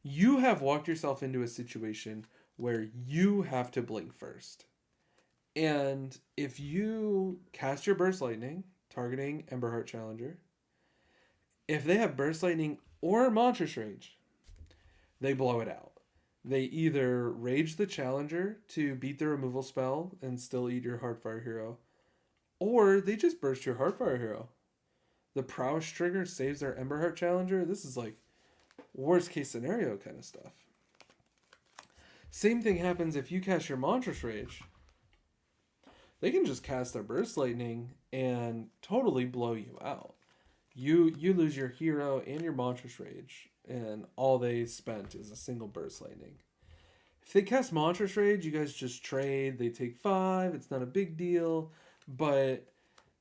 You have walked yourself into a situation where you have to blink first. And if you cast your Burst Lightning, targeting Emberheart Challenger, if they have Burst Lightning or Monstrous Rage, they blow it out. They either rage the Challenger to beat the removal spell and still eat your Heartfire Hero, or they just burst your Heartfire Hero. The Prowess trigger saves their Emberheart Challenger. This is like worst case scenario kind of stuff. Same thing happens if you cast your Monstrous Rage. They can just cast their Burst Lightning and totally blow you out. You lose your hero and your Monstrous Rage, and all they spent is a single Burst Lightning. If they cast Monstrous Rage, you guys just trade. They take 5. It's not a big deal. But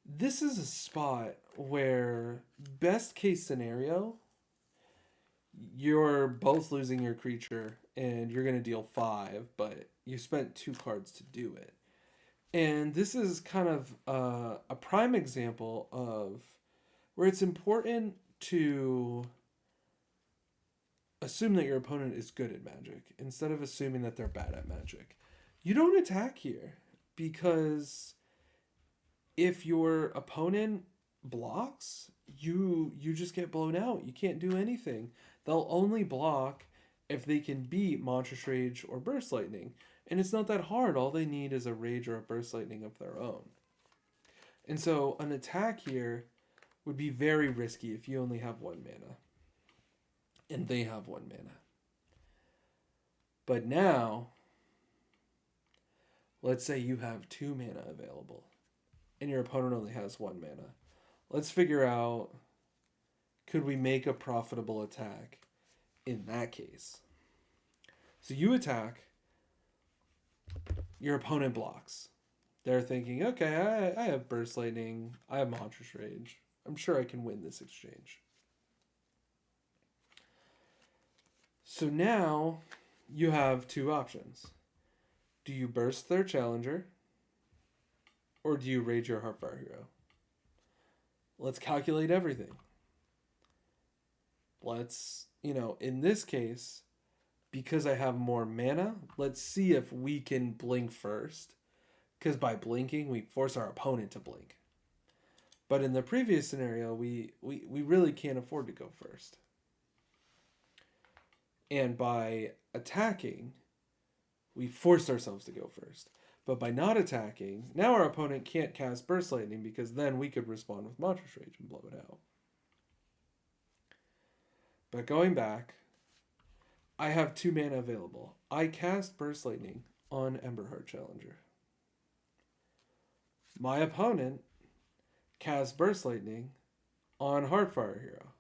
this is a spot where, best case scenario, you're both losing your creature and you're going to deal 5, but you spent 2 cards to do it. And this is kind of a prime example of where it's important to assume that your opponent is good at Magic instead of assuming that they're bad at Magic. You don't attack here because if your opponent blocks, you just get blown out. You can't do anything. They'll only block if they can beat Monstrous Rage or Burst Lightning. And it's not that hard. All they need is a Rage or a Burst Lightning of their own. And so an attack here would be very risky if you only have 1 mana. And they have 1 mana. But now, let's say you have 2 mana available. And your opponent only has 1 mana. Let's figure out, could we make a profitable attack in that case? So you attack. Your opponent blocks. They're thinking, okay, I have Burst Lightning. I have Monstrous Rage. I'm sure I can win this exchange. So now you have 2 options. Do you burst their Challenger? Or do you rage your Heartfire Hero? Let's calculate everything. Let's, in this case, because I have more mana, let's see if we can blink first. Because by blinking, we force our opponent to blink. But in the previous scenario, we really can't afford to go first. And by attacking, we forced ourselves to go first. But by not attacking, now our opponent can't cast Burst Lightning because then we could respond with Monstrous Rage and blow it out. But going back, I have 2 mana available. I cast Burst Lightning on Emberheart Challenger. My opponent casts Burst Lightning on Heartfire Hero.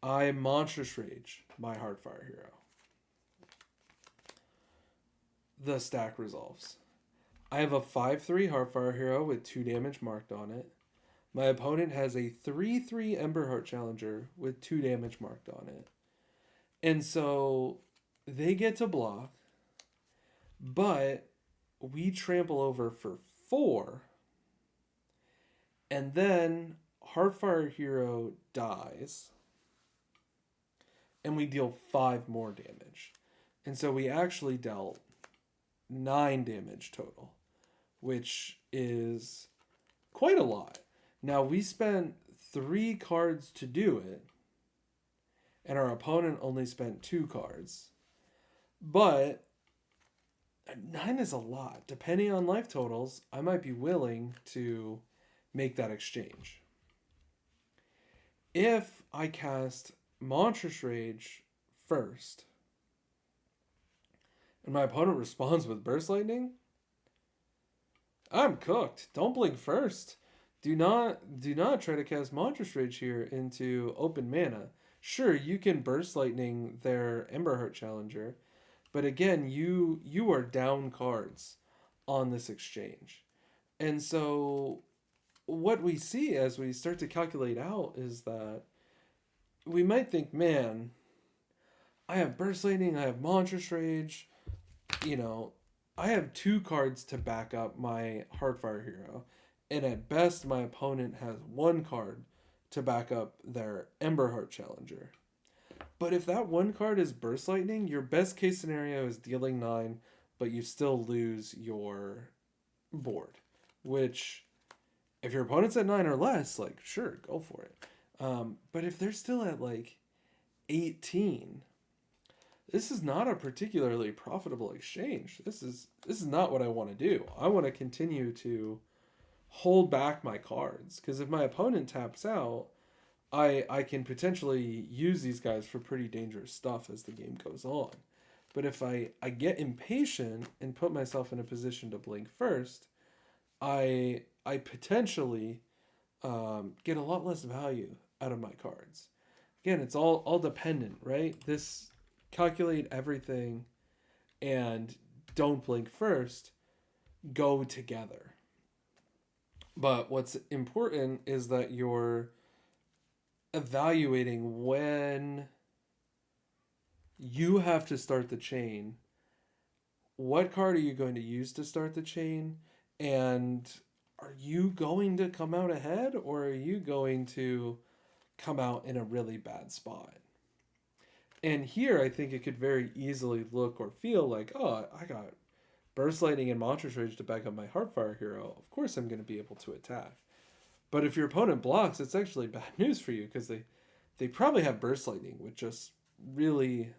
I Monstrous Rage my Heartfire Hero. The stack resolves. I have a 5/3 Heartfire Hero with 2 damage marked on it. My opponent has a 3/3 Emberheart Challenger with 2 damage marked on it. And so they get to block, but we trample over for 4. And then Heartfire Hero dies. And we deal 5 more damage. And so we actually dealt 9 damage total, which is quite a lot. Now, we spent 3 cards to do it, and our opponent only spent 2 cards. But 9 is a lot. Depending on life totals, I might be willing to make that exchange. If I cast Monstrous Rage first, and my opponent responds with Burst Lightning, I'm cooked. Don't blink first. Do not try to cast Monstrous Rage here into open mana. Sure, you can Burst Lightning their Emberheart Challenger, but again, you are down cards on this exchange. And so what we see as we start to calculate out is that we might think, man, I have Burst Lightning, I have Monstrous Rage, I have 2 cards to back up my Heartfire Hero, and at best my opponent has 1 card to back up their Emberheart Challenger. But if that 1 card is Burst Lightning, your best case scenario is dealing 9, but you still lose your board. Which, if your opponent's at 9 or less, sure, go for it. But if they're still at 18, this is not a particularly profitable exchange. This is not what I want to do. I want to continue to hold back my cards, because if my opponent taps out, I can potentially use these guys for pretty dangerous stuff as the game goes on. But if I get impatient and put myself in a position to blink first, I potentially get a lot less value out of my cards. Again, it's all dependent, right? This calculate everything and don't blink first go together. But what's important is that you're evaluating when you have to start the chain. What card are you going to use to start the chain? And are you going to come out ahead, or are you going to come out in a really bad spot? And here I think it could very easily look or feel like, oh, I got Burst Lightning and Monstrous Rage to back up my Heartfire Hero. Of course I'm going to be able to attack. But if your opponent blocks, it's actually bad news for you, because they probably have Burst Lightning, which just really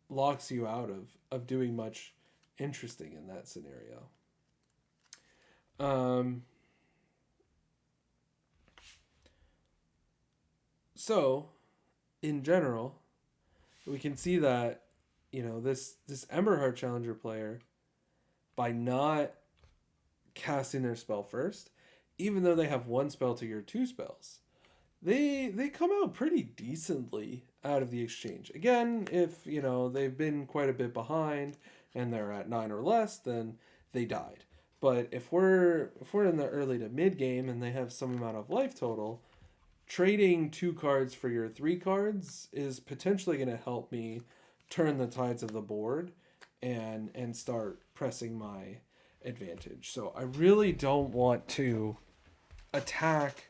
locks you out of doing much interesting in that scenario. So, in general, we can see that, this Emberheart Challenger player, by not casting their spell first, even though they have 1 spell to your 2 spells, they come out pretty decently out of the exchange. Again, if they've been quite a bit behind and they're at 9 or less, then they died. But if we're in the early to mid game and they have some amount of life total, trading 2 cards for your 3 cards is potentially going to help me turn the tides of the board and start pressing my advantage. So I really don't want to attack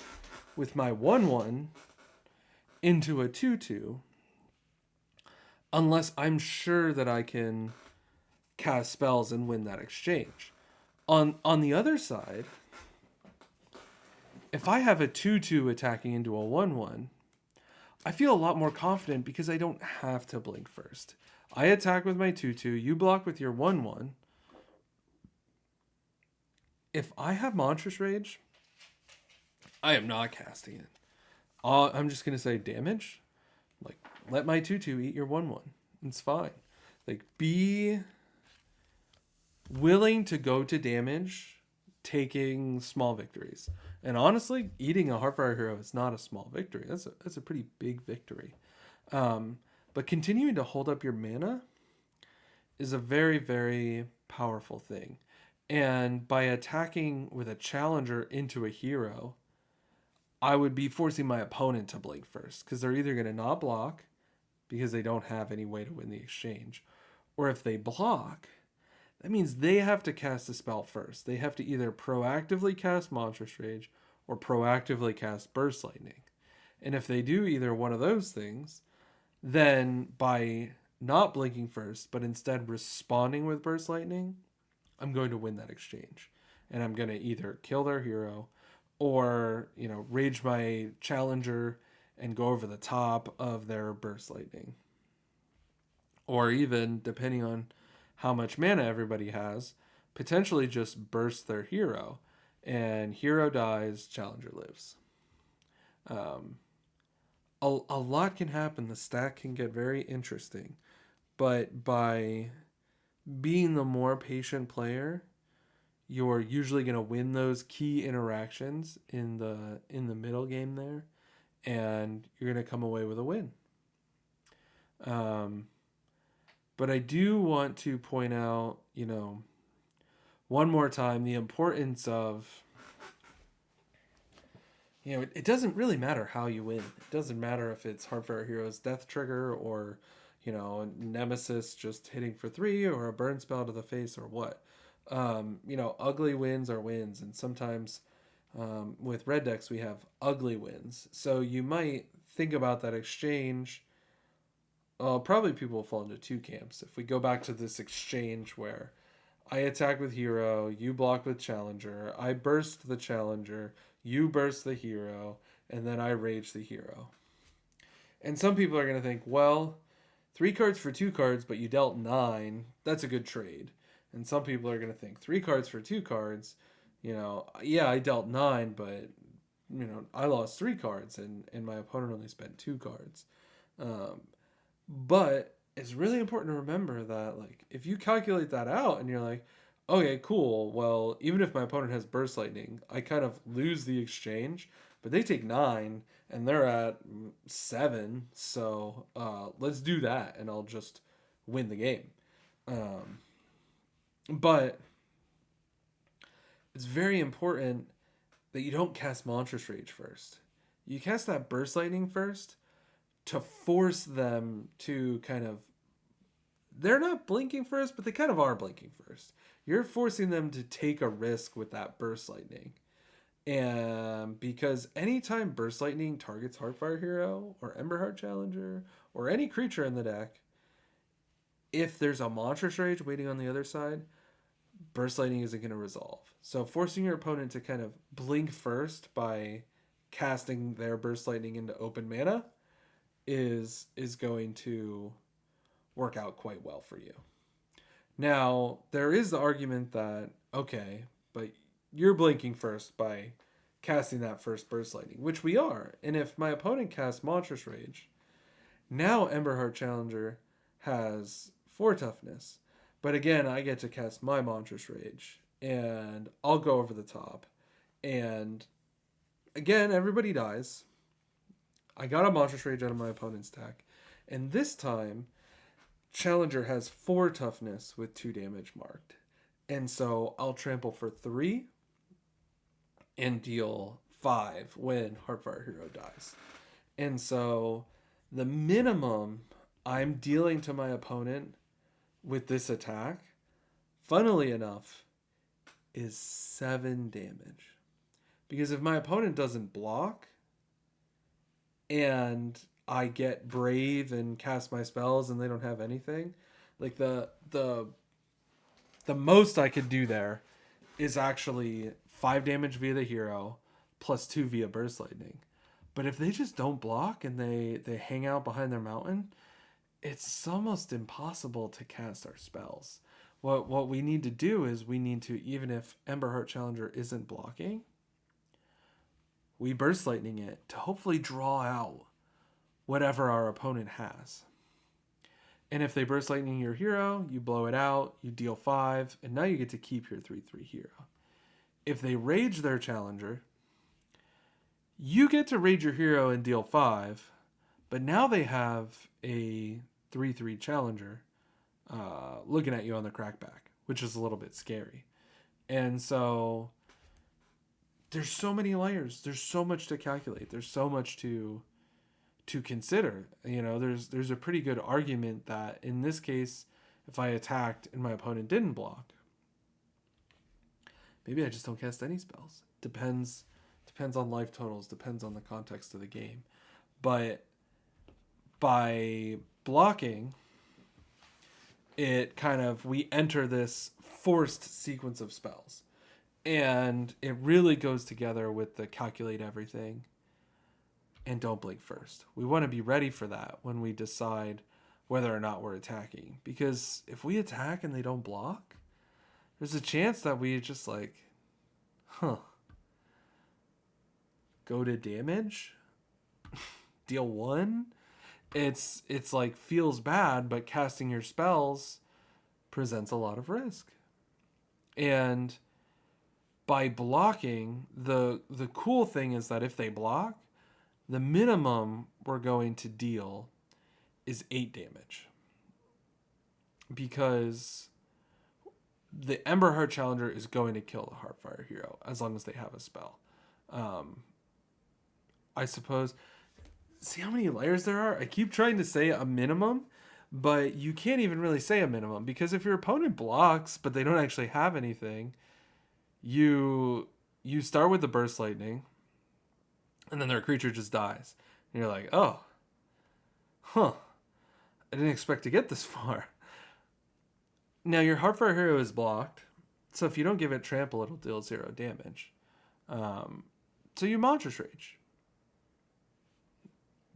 with my 1/1 into a 2/2 unless I'm sure that I can cast spells and win that exchange. On the other side, if I have a 2/2 attacking into a 1/1, I feel a lot more confident because I don't have to blink first. I attack with my 2/2, you block with your 1/1, if I have Monstrous Rage, I am not casting it. I'm just gonna say damage. Like, let my 2/2 eat your 1/1. It's fine. Like, be willing to go to damage, taking small victories. And honestly, eating a Heartfire hero is not a small victory. That's a pretty big victory. But continuing to hold up your mana is a very, very powerful thing. And by attacking with a challenger into a hero, I would be forcing my opponent to blink first, because they're either going to not block because they don't have any way to win the exchange, or if they block, that means they have to cast a spell first. They have to either proactively cast Monstrous Rage or proactively cast Burst Lightning. And if they do either one of those things, then by not blinking first, but instead responding with Burst Lightning, I'm going to win that exchange. And I'm going to either kill their hero or, rage my challenger and go over the top of their Burst Lightning. Or even, depending on how much mana everybody has, potentially just burst their hero. And hero dies, challenger lives. A lot can happen. The stack can get very interesting. But by being the more patient player, you're usually going to win those key interactions in the middle game there, and you're going to come away with a win. But I do want to point out, one more time, the importance of, it doesn't really matter how you win. It doesn't matter if it's Heartfire Hero's Death Trigger or, Nemesis just hitting for 3 or a burn spell to the face or what. Ugly wins are wins, and sometimes with red decks we have ugly wins. So you might think about that exchange. Probably people will fall into 2 camps. If we go back to this exchange where I attack with hero, you block with challenger, I burst the challenger, you burst the hero, and then I rage the hero. And some people are going to think, well, 3 cards for 2 cards, but you dealt 9, that's a good trade. And some people are going to think 3 cards for 2 cards, yeah, I dealt 9, but, I lost 3 cards and my opponent only spent 2 cards. But it's really important to remember that, like, if you calculate that out and you're like, okay, cool, well, even if my opponent has Burst Lightning, I kind of lose the exchange, but they take 9 and they're at 7, so let's do that and I'll just win the game. But it's very important that you don't cast Monstrous Rage first. You cast that Burst Lightning first to force them to kind of... They're not blinking first, but they kind of are blinking first. You're forcing them to take a risk with that Burst Lightning. And because anytime Burst Lightning targets Heartfire Hero or Emberheart Challenger or any creature in the deck, if there's a Monstrous Rage waiting on the other side, Burst Lightning isn't going to resolve. So forcing your opponent to kind of blink first by casting their Burst Lightning into open mana is going to work out quite well for you. Now, there is the argument that, okay, but you're blinking first by casting that first Burst Lightning, which we are. And if my opponent casts Monstrous Rage, now Emberheart Challenger has 4 toughness. But again, I get to cast my Monstrous Rage, and I'll go over the top. And again, everybody dies. I got a Monstrous Rage out of my opponent's deck. And this time, Challenger has 4 toughness with 2 damage marked. And so I'll trample for 3 and deal 5 when Heartfire Hero dies. And so the minimum I'm dealing to my opponent with this attack, funnily enough, is 7 damage. Because if my opponent doesn't block and I get brave and cast my spells and they don't have anything, like the most I could do there is actually 5 damage via the hero plus 2 via Burst Lightning. But if they just don't block and they hang out behind their mountain, it's almost impossible to cast our spells. What we need to do is we need to, even if Ember Heart Challenger isn't blocking, we Burst Lightning it to hopefully draw out whatever our opponent has. And if they Burst Lightning your hero, you blow it out, you deal 5, and now you get to keep your 3/3 hero. If they Rage their Challenger, you get to Rage your hero and deal 5, but now they have a 3/3 Challenger looking at you on the crackback, which is a little bit scary. And so there's so many layers. There's so much to calculate. There's so much to consider. There's a pretty good argument that in this case, if I attacked and my opponent didn't block, maybe I just don't cast any spells. Depends on life totals, depends on the context of the game. But by blocking, we enter this forced sequence of spells. And it really goes together with the calculate everything and don't blink first. We want to be ready for that when we decide whether or not we're attacking. Because if we attack and they don't block, there's a chance that we just go to damage, deal 1. It's like feels bad, but casting your spells presents a lot of risk. And by blocking, the cool thing is that if they block, the minimum we're going to deal is 8 damage. Because the Ember Heart Challenger is going to kill the Heartfire hero as long as they have a spell. I suppose... See how many layers there are? I keep trying to say a minimum, but you can't even really say a minimum, because if your opponent blocks but they don't actually have anything, you start with the Burst Lightning, and then their creature just dies. And you're like, oh, I didn't expect to get this far. Now your Heartfire hero is blocked, so if you don't give it trample, it'll deal 0 damage. So you Monstrous Rage.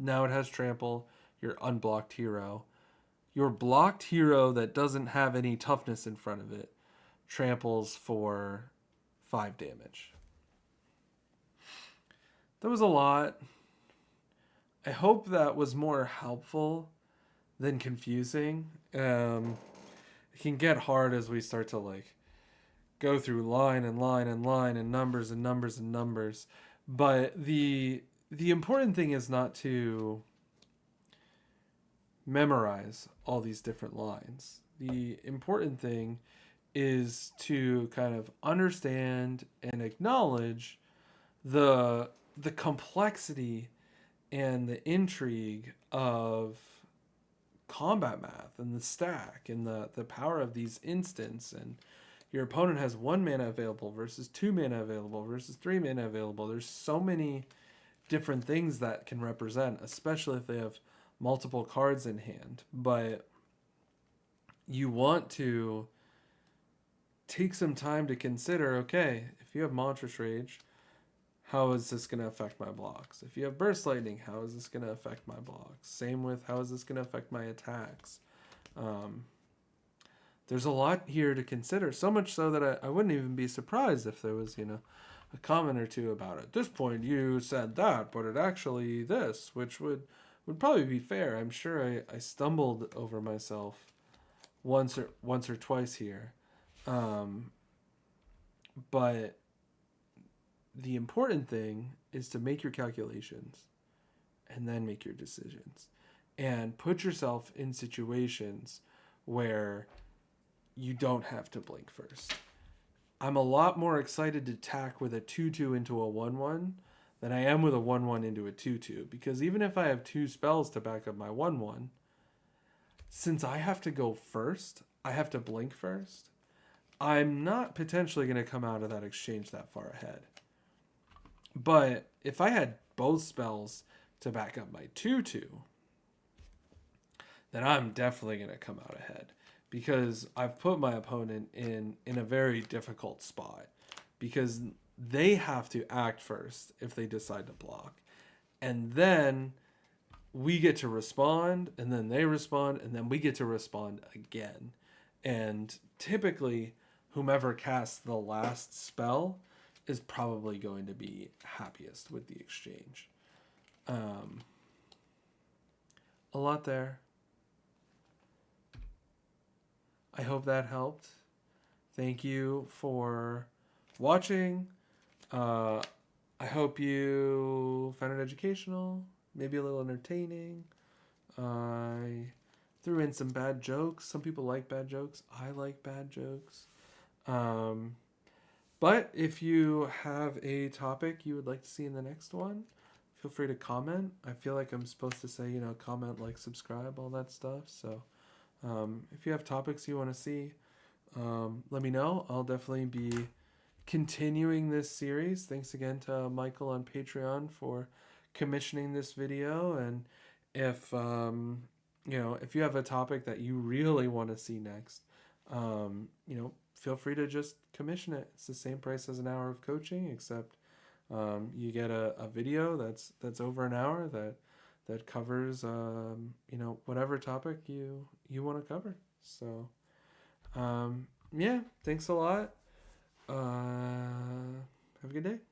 Now it has trample, your unblocked hero. Your blocked hero that doesn't have any toughness in front of it tramples for 5 damage. That was a lot. I hope that was more helpful than confusing. It can get hard as we start to go through line and line and line and numbers and numbers and numbers. But the important thing is not to memorize all these different lines. The important thing is to kind of understand and acknowledge the complexity and the intrigue of combat math and the stack and the power of these instants. And your opponent has 1 mana available versus 2 mana available versus 3 mana available. There's so many different things that can represent, especially if they have multiple cards in hand. But you want to take some time to consider, okay, if you have Monstrous Rage, how is this going to affect my blocks? If you have Burst Lightning, how is this going to affect my blocks? Same with how is this going to affect my attacks? There's a lot here to consider, so much so that I wouldn't even be surprised if there was, a comment or two about it. At this point, you said that, but it actually this, which would probably be fair. I'm sure I stumbled over myself once or twice here. But the important thing is to make your calculations and then make your decisions. And put yourself in situations where you don't have to blink first. I'm a lot more excited to tack with a 2/2 into a 1/1 than I am with a 1/1 into a 2/2. Because even if I have 2 spells to back up my 1/1, since I have to go first, I have to blink first, I'm not potentially going to come out of that exchange that far ahead. But if I had both spells to back up my 2/2, then I'm definitely going to come out ahead. Because I've put my opponent in a very difficult spot. Because they have to act first if they decide to block. And then we get to respond, and then they respond, and then we get to respond again. And typically, whomever casts the last spell is probably going to be happiest with the exchange. A lot there. I hope that helped. Thank you for watching. I hope you found it educational, maybe a little entertaining. I threw in some bad jokes. Some people like bad jokes. I like bad jokes. But if you have a topic you would like to see in the next one, feel free to comment. I feel like I'm supposed to say, comment, like, subscribe, all that stuff. So if you have topics you want to see, let me know. I'll definitely be continuing this series. Thanks again to Michael on Patreon for commissioning this video. And if if you have a topic that you really want to see next, feel free to just commission it. It's the same price as an hour of coaching, except you get a video that's over an hour that covers whatever topic you want to cover. So yeah, thanks a lot. Have a good day.